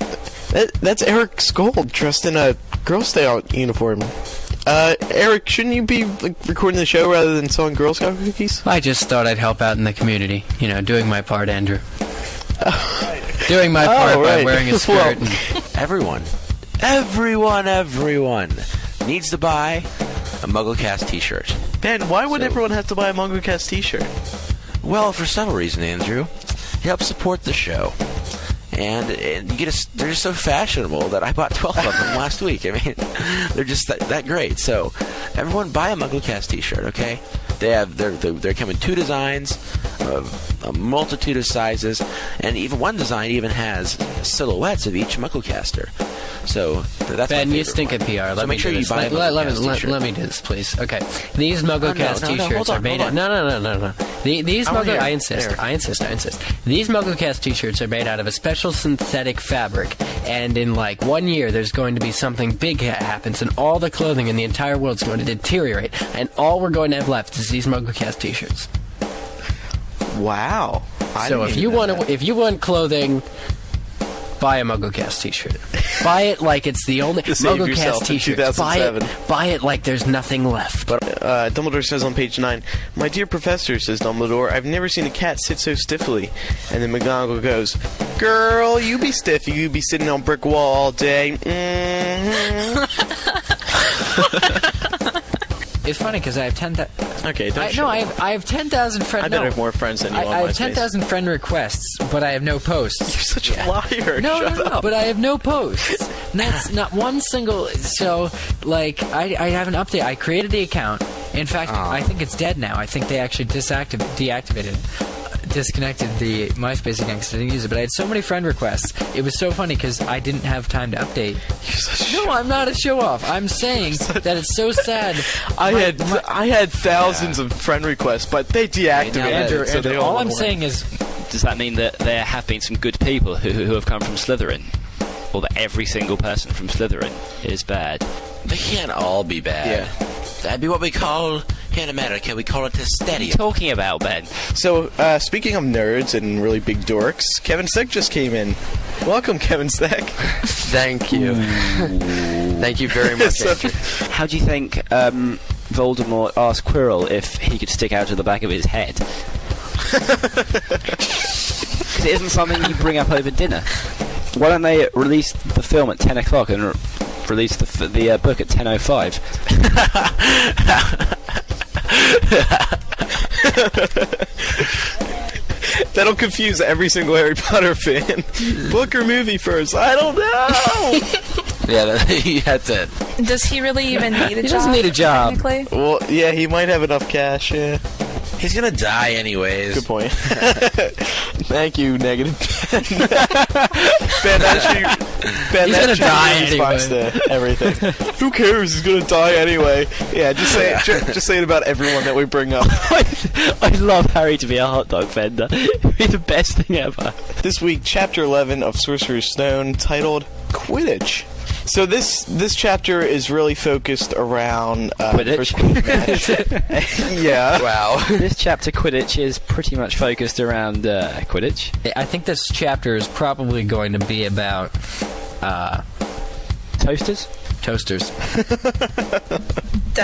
that's Eric Skold dressed in a Girl Scout uniform. Eric, shouldn't you be recording the show rather than selling Girl Scout cookies? I just thought I'd help out in the community. You know, doing my part, Andrew. Doing my part by wearing a skirt. Everyone needs to buy a MuggleCast t-shirt. Ben, why would everyone have to buy a MuggleCast t-shirt? Well, for several reasons, Andrew. It helps support the show. And you get they're just so fashionable that I bought 12 of them last week. I mean, they're just that great. So, everyone buy a MuggleCast t-shirt, okay? They come in 2 designs, a multitude of sizes, and even one design even has silhouettes of each MuggleCaster. So that's Ben, you stink at PR. So make sure you buy let me do this, please. Okay, these MuggleCast t-shirts are made out. No. These MuggleCast. I insist. These MuggleCast t-shirts are made out of a special synthetic fabric, and in like 1 year, there's going to be something big happens, and all the clothing in the entire world is going to deteriorate, and all we're going to have left is these MuggleCast t-shirts. Wow. So if you want clothing, buy a MuggleCast t-shirt. Buy it like it's the only MuggleCast t-shirt. Buy it like there's nothing left. But Dumbledore says on page 9, "My dear professor," says Dumbledore, "I've never seen a cat sit so stiffly." And then McGonagall goes, "Girl, you be stiff. You be sitting on brick wall all day." It's funny because I have 10,000. Okay, I have 10,000 friends. I better have more friends than you on MySpace. I have 10,000 friend requests, but I have no posts. You're such a liar. No. But I have no posts. That's not one single. So, like, I have an update. I created the account, In fact, I think it's dead now. I think they actually disconnected the MySpace account because I didn't use it. But I had so many friend requests. It was so funny because I didn't have time to update. No, I'm not a show-off. I'm saying that it's so sad. I had thousands of friend requests, but they deactivated it. So all I'm saying is... Does that mean that there have been some good people who have come from Slytherin? Or that every single person from Slytherin is bad? They can't all be bad. Yeah. That'd be what we call, here in America, we call it a steady. What are you talking about, Ben? So, speaking of nerds and really big dorks, Kevin Steck just came in. Welcome, Kevin Steck. Thank you. Thank you very much, Andrew. How do you think Voldemort asked Quirrell if he could stick out of the back of his head? Because it isn't something you bring up over dinner. Why don't they release the film at 10 o'clock and release the book at 10:05? That'll confuse every single Harry Potter fan. Book or movie first? I don't know. Yeah, that's it. Does he really even need a job? He doesn't need a job. Technically? Well, yeah, he might have enough cash, yeah. He's gonna die anyways. Good point. Thank you, negative Ben. He's gonna die anyway. To everything. Who cares? He's gonna die anyway. Yeah, just say it. Just say it about everyone that we bring up. I'd love Harry to be a hot dog vendor. It'd be the best thing ever. This week, Chapter 11 of Sorcerer's Stone, titled Quidditch. So this chapter is really focused around Quidditch. Yeah. Wow. This chapter Quidditch is pretty much focused around Quidditch. I think this chapter is probably going to be about toasters.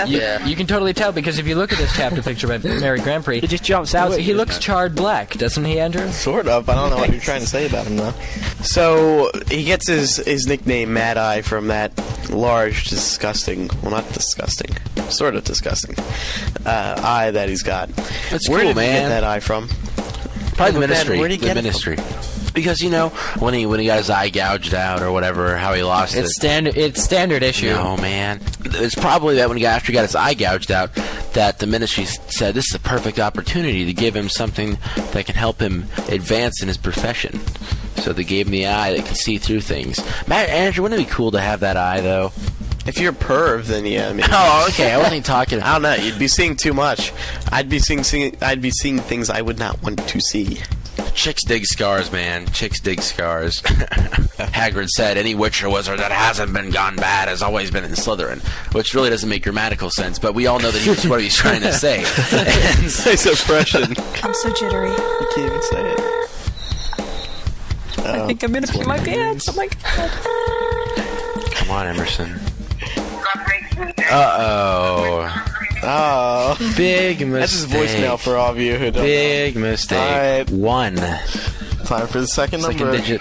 Yeah, you can totally tell because if you look at this chapter picture by Mary Grand Prix, it just jumps out. He looks charred black, doesn't he, Andrew? Sort of. I don't know what you're trying to say about him, though. So he gets his nickname Mad Eye from that large, disgusting, well, not disgusting, sort of disgusting eye that he's got. That's Where cool, did man. he get that eye from? Probably the ministry. Where did he get it ministry? Because, you know, when he got his eye gouged out or whatever, how he lost it. It's standard issue. No, man. It's probably that after he got his eye gouged out, that the ministry said this is a perfect opportunity to give him something that can help him advance in his profession. So they gave him the eye that can see through things. Andrew, wouldn't it be cool to have that eye, though? If you're a perv, then yeah. I mean, oh, okay. I wasn't talking. I don't know. You'd be seeing too much. I'd be seeing things I would not want to see. Chicks dig scars, man. Chicks dig scars. Hagrid said, any witch or wizard that hasn't been gone bad has always been in Slytherin, which really doesn't make grammatical sense, but we all know that that's what he's trying to say. Nice impression. I'm so jittery. You can't even say it. I think I'm gonna pee my pants. Oh my god. Come on, Emerson. Uh-oh. Oh. Big mistake. That's his voicemail for all of you who don't Big know. mistake. All right. 1. Time for the second number. Digit.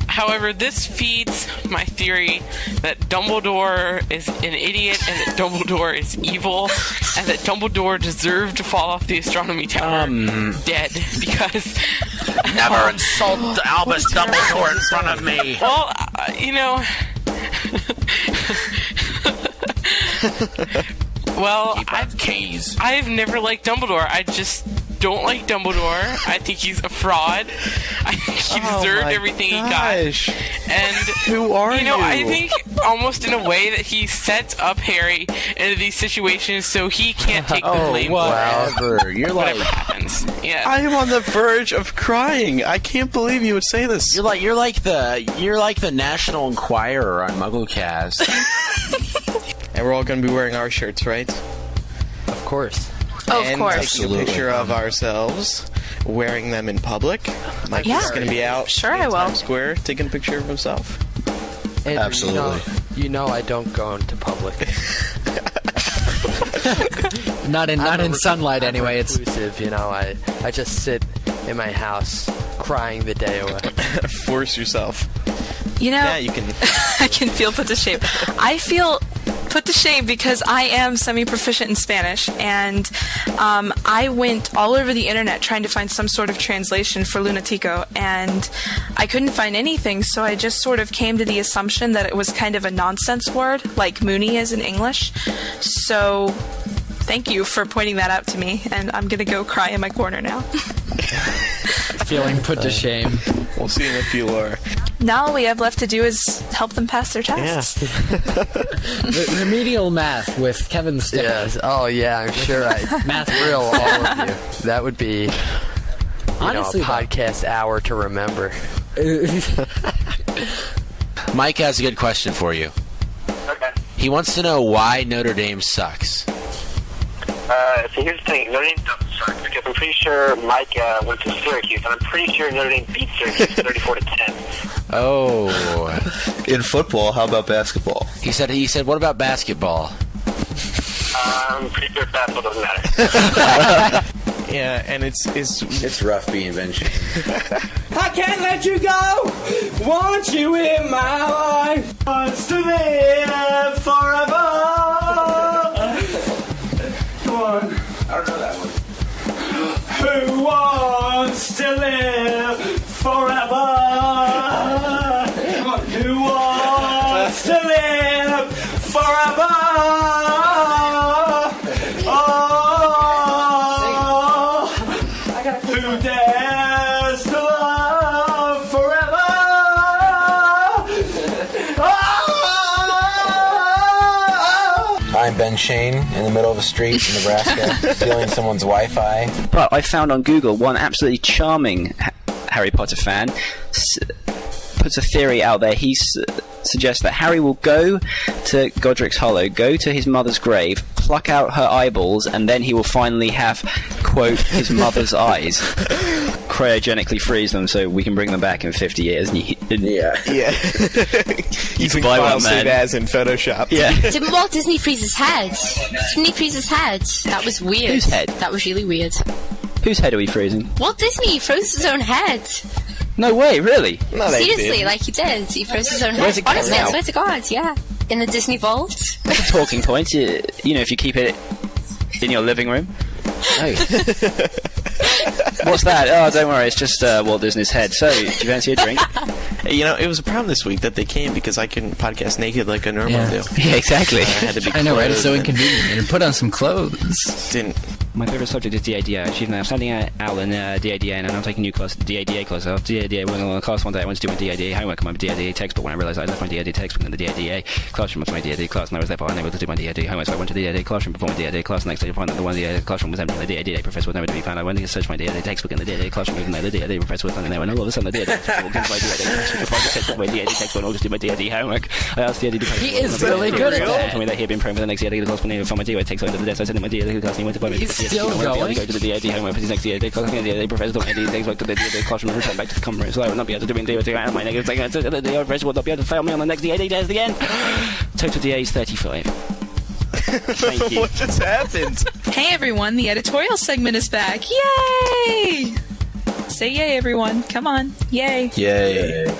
However, this feeds my theory that Dumbledore is an idiot and that Dumbledore is evil and that Dumbledore deserved to fall off the astronomy tower dead because... Never insult Albus Dumbledore in front of me. Well, you know... Well, I've never liked Dumbledore. I just don't like Dumbledore. I think he's a fraud. I think he deserved everything he got. And who are you? I think almost in a way that he sets up Harry into these situations so he can't take the blame. Whatever. You're like whatever happens. Yeah. I am on the verge of crying. I can't believe you would say this. You're like the National Enquirer on MuggleCast. And we're all going to be wearing our shirts, right? Of course. And taking a picture of ourselves, wearing them in public. Mike is going to be out in Times Square taking a picture of himself. Andrew, Absolutely. You know I don't go into public. not in sunlight anyway. It's inclusive, you know. I just sit in my house crying the day away. Force yourself. You know, yeah, you can. I can feel put to shame. I feel put to shame because I am semi-proficient in Spanish, and I went all over the internet trying to find some sort of translation for Lunatico, and I couldn't find anything, so I just sort of came to the assumption that it was kind of a nonsense word, like Mooney is in English. So thank you for pointing that out to me, and I'm gonna go cry in my corner now. Feeling put to shame. We'll see in a few more. Now all we have left to do is help them pass their tests. Remedial math with Kevin Stick. Yes. Oh yeah, I'm sure I math drill all of you. That would be honestly a podcast hour to remember. Mike has a good question for you. Okay. He wants to know why Notre Dame sucks. So here's the thing. Notre Dame doesn't suck because I'm pretty sure Mike went to Syracuse, and I'm pretty sure Notre Dame beat Syracuse 34-10. Oh. In football, how about basketball? He said, what about basketball? I'm pretty sure basketball doesn't matter. Yeah, and it's rough being Ben Shane. I can't let you go. Want you in my life. Wants to live forever. Come on. I don't know that one. Who wants to live forever? Come on. Who wants to live forever? Who dares to love forever? I'm Ben Shane in the middle of a street in Nebraska, stealing someone's Wi-Fi. But I found on Google one absolutely charming Harry Potter fan puts a theory out there. He suggests that Harry will go to Godric's Hollow, go to his mother's grave, pluck out her eyeballs, and then he will finally have, quote, his mother's eyes. Cryogenically freeze them so we can bring them back in 50 years. Yeah. You can buy file one, save man. as in Photoshop. Yeah. Didn't Walt Disney freeze his head? Didn't he freeze his head? That was weird. Whose head? That was really weird. Whose head are we freezing? Walt Disney froze his own head. No way, really? No, they Seriously, did. like he did. He froze his own Where's head. it kept Honestly, I now? swear to God, yeah. In the Disney vault. That's a talking point. You know, if you keep it in your living room. Oh. What's that? Oh, don't worry, it's just Walt Disney's head. So, do you fancy a drink? You know, it was a problem this week that they came because I couldn't podcast naked like I normally do. Yeah, exactly. I had to be I know, right? It's so clothed and inconvenient. And put on some clothes. Didn't. My favourite subject is DADA. Actually, I'm standing out in DADA, and I'm taking a new class, DADA class. I was DADA when I class one day. I went to do my DADA homework and my DADA textbook. When I realised I left my DADA textbook in the DADA classroom after my DADA class, and I was therefore unable to do my DADA homework. So I went to the DADA classroom before my DADA class. The next day, I found that the one DADA classroom was empty. The DADA professor was nowhere to be found. I went to search my DADA textbook in the DADA classroom, even though the DADA professor was standing there. And all of a sudden, the DADA professor walked into my DADA classroom before I could my DADA textbook and I'll just do my DADA homework. I asked the DADA professor. He is really good at that. Told me that he had been praying for the next DADA class when he found my DADA textbook under the desk. So I sent him my DADA class and he went to buy me. He's still going. Go to the DAD homework for his next DAD class. The DAD professor told me the DAD to the DAD classroom and return back to the conference. So I would not be able to do my DAD out of my negative. The DAD professor will not be able to fail me on the next DAD test again. Total DA is 35. Thank you. What just happened? Hey everyone, the editorial segment is back. Yay! Say yay, everyone. Come on. Yay. Yay.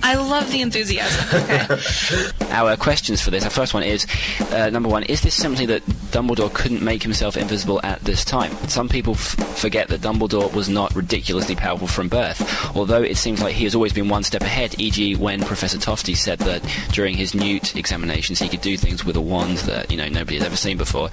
I love the enthusiasm. Okay. Our questions for this. Our first one is, number one, is this something that Dumbledore couldn't make himself invisible at this time? Some people forget that Dumbledore was not ridiculously powerful from birth, although it seems like he has always been one step ahead, e.g. when Professor Tofty said that during his Newt examinations he could do things with a wand that, you know, nobody has ever seen before.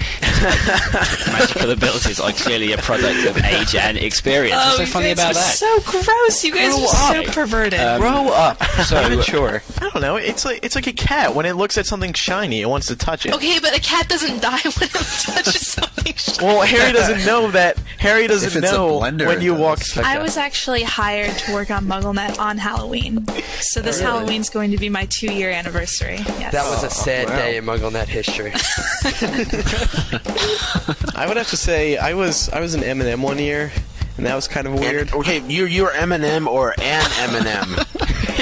Magical abilities are clearly a product of age and experience. What's so funny about that? So gross. You guys are so perverted. Grow up. So immature. I don't know. It's like a cat. When it looks at something shiny, it wants to touch it. Okay, but a cat doesn't die when it touches something shiny. Well, Harry doesn't know that. Harry doesn't know when you walk. I was actually hired to work on MuggleNet on Halloween. So this Halloween's going to be my 2-year anniversary. Yes. That was a sad day in MuggleNet history. I would have to say I was an M&M one year, and that was kind of weird. Okay, you were M&M or an M&M?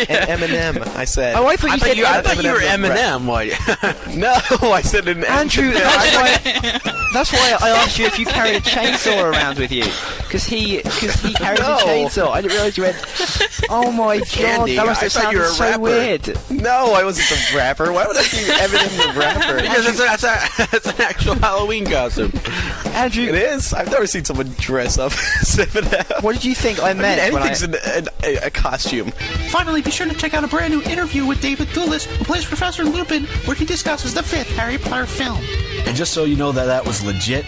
M&M, I said. Oh, I thought you were M&M. No, I said an Andrew, that's why I asked you if you carried a chainsaw around with you. Because he carries a chainsaw. I didn't realise you had... Oh my Candy. God, that must have sounded so weird. No, I wasn't the rapper. Why would I be M&M the rapper? Because that's an actual Halloween costume. Andrew... It is? I've never seen someone dress up as M&M. What did you think I meant? Anything's a costume. Finally, be sure to check out a brand new interview with David Thewlis, who plays Professor Lupin, where he discusses the 5th Harry Potter film. And just so you know that was legit,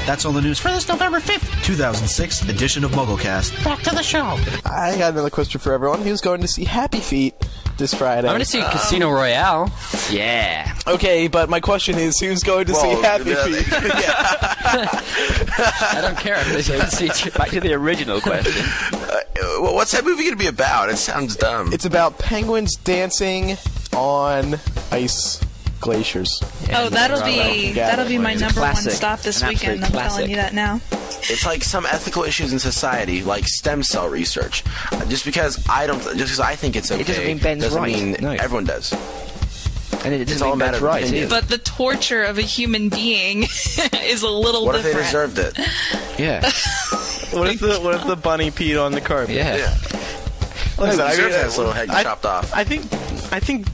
that's all the news for this November 5th, 2006 edition of MuggleCast. Back to the show. I got another question for everyone. Who's going to see Happy Feet this Friday? I'm going to see Casino Royale. Yeah. Okay, but my question is, who's going to see Happy Feet? I don't care. I'm going to see. Back to the original question. What's that movie going to be about? It sounds dumb. It's about penguins dancing on ice glaciers. Oh, that'll be my number one stop this weekend. I'm telling you that now. It's like some ethical issues in society, like stem cell research. Just because I think it's okay, it doesn't mean Ben's doesn't right. mean everyone does. And it doesn't mean Ben's right too. But the torture of a human being is a little What different. if they deserved it? Yeah. What if the bunny peed on the carpet? Yeah. Listen, I deserve his little head chopped off. I think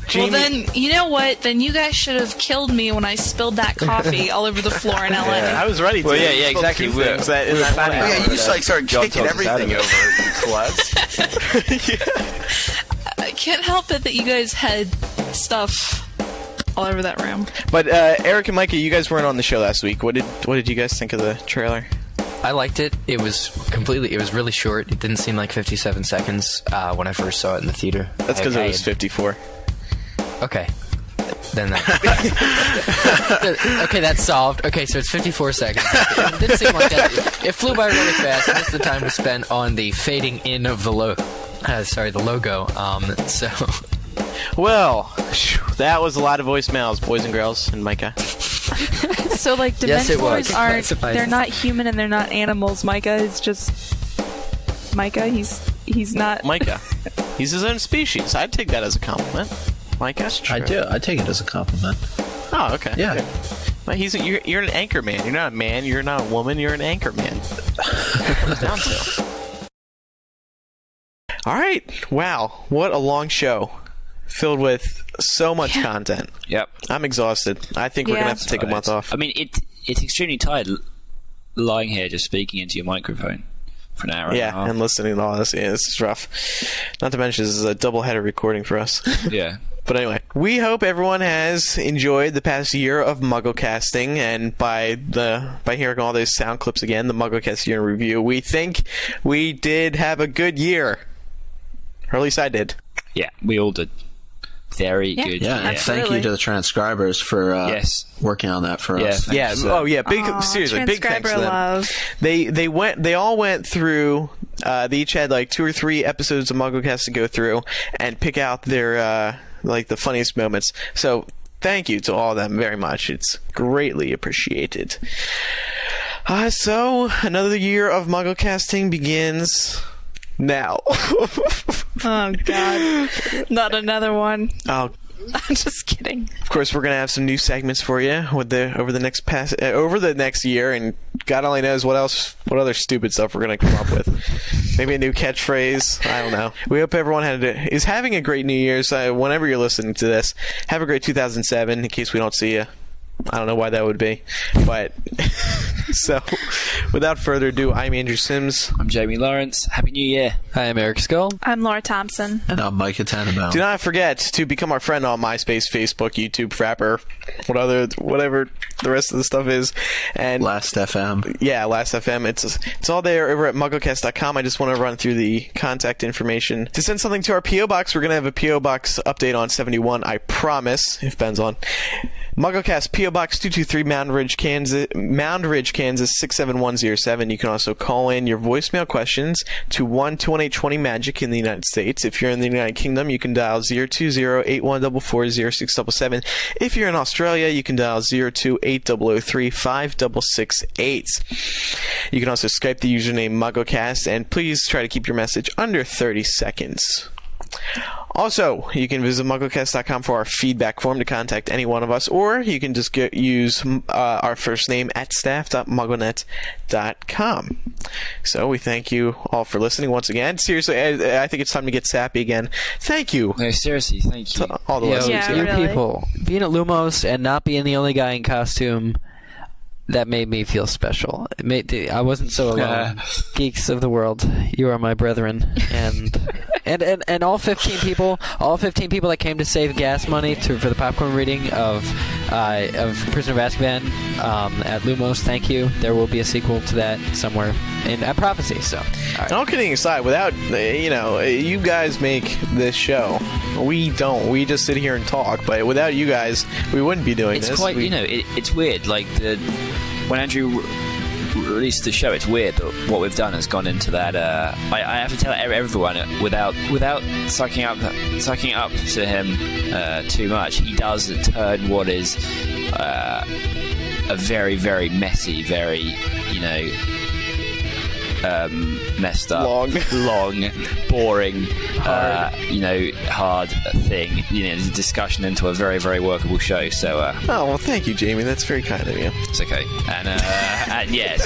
Jamie... Well, then, you know what? Then you guys should have killed me when I spilled that coffee all over the floor in LA. Yeah, I was ready to. Well, yeah, exactly. You just started kicking everything over, you klutz. I can't help it that you guys had stuff all over that room. But Eric and Micah, you guys weren't on the show last week. What did you guys think of the trailer? I liked it. It was really short. It didn't seem like 57 seconds when I first saw it in the theater. That's because it was 54. Okay. Then okay, that's solved. Okay, so it's 54 seconds. It didn't seem like that. It flew by really fast. Most of the time was spent on the fading in of the logo. So... Well, that was a lot of voicemails, boys and girls, and Micah. So, like, Yes, it was. Dementors they're not human and they're not animals. Micah is just... Micah, he's not... Micah. He's his own species. I'd take that as a compliment. Micah? I do. I take it as a compliment. Oh, okay. Yeah. Well, you're an anchor man. You're not a man. You're not a woman. You're an anchor man. Down to. All right. Wow. What a long show. Filled with so much content. Yep. I'm exhausted. I think we're going to have to take a month off. I mean, it's extremely tired lying here just speaking into your microphone for an hour and a half. Yeah, and listening to all this. Yeah, this is rough. Not to mention, this is a double-header recording for us. Yeah. But anyway, we hope everyone has enjoyed the past year of MuggleCasting, and by hearing all those sound clips again, the MuggleCast year in review, we think we did have a good year. Or at least I did. Yeah, we all did. Very good. Yeah, and thank you to the transcribers for working on that for us. Yeah. Oh, yeah. Seriously, big thanks to them. Love. They all went through. They each had like 2 or 3 episodes of MuggleCast to go through and pick out their the funniest moments. So thank you to all of them very much. It's greatly appreciated. So another year of MuggleCasting begins now. Oh, God. Not another one. Oh, I'm just kidding. Of course, we're gonna have some new segments for you over the next year, and God only knows what other stupid stuff we're gonna come up with. Maybe a new catchphrase. I don't know. We hope everyone is having a great New Year's. Whenever you're listening to this, have a great 2007. In case we don't see you. I don't know why that would be, but so without further ado, I'm Andrew Sims. I'm Jamie Lawrence. Happy New Year. I am Eric Skull. I'm Laura Thompson. And I'm Micah Tannenbaum. Do not forget to become our friend on MySpace, Facebook, YouTube, Frapper, whatever the rest of the stuff is, and Last FM. Yeah, Last FM. It's all there over at MuggleCast.com. I just want to run through the contact information to send something to our PO box. We're gonna have a PO box update on 71. I promise. If Ben's on. MuggleCast, P.O. Box 223, Mound Ridge, Kansas 67107. You can also call in your voicemail questions to 1-218-20-MAGIC in the United States. If you're in the United Kingdom, you can dial 020-8144-0677. If you're in Australia, you can dial 02-8003-5668. You can also Skype the username MuggleCast, and please try to keep your message under 30 seconds. Also, you can visit MuggleCast.com for our feedback form to contact any one of us, or you can just use our first name at staff.mugglenet.com. So we thank you all for listening once again. Seriously, I think it's time to get sappy again. Thank you. No, seriously, thank you. To all the listeners. You people, being at Lumos and not being the only guy in costume, that made me feel special. I wasn't so alone. Geeks of the world, you are my brethren, and all 15 people that came to save gas money for the popcorn reading of Prisoner of Azkaban at Lumos. Thank you. There will be a sequel to that somewhere at Prophecy. So, all right. And all kidding aside, without you guys make this show. We don't. We just sit here and talk. But without you guys, we wouldn't be doing this. It's quite. It's weird. Like when Andrew released the show, it's weird that what we've done has gone into that. I have to tell everyone without sucking up to him too much. He does turn what is a very, very messy, very messed up, long, boring, hard thing. The discussion into a very, very workable show. So, well, thank you, Jamie. That's very kind of you. It's okay. And yeah,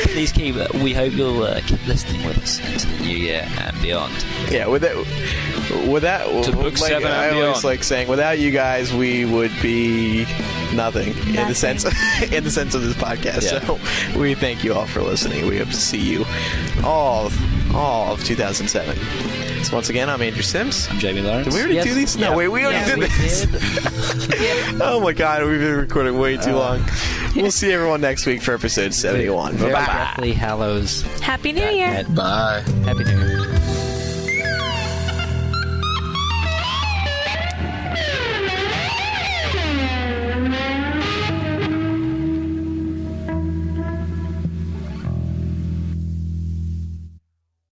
please keep. We hope you'll keep listening with us into the new year and beyond. Yeah, with that, to book 7 and I beyond. always like saying, without you guys, we would be nothing. In the sense of this podcast. Yeah. So we thank you all for listening. We hope to see you all of 2007. So once again, I'm Andrew Sims. I'm Jamie Lawrence. Did we already do these? No, wait, we already did this. Oh my god, we've been recording way too long. We'll see everyone next week for episode 71. Bye-bye. Deathly Hallows. Happy New Year. Bye. Happy New Year.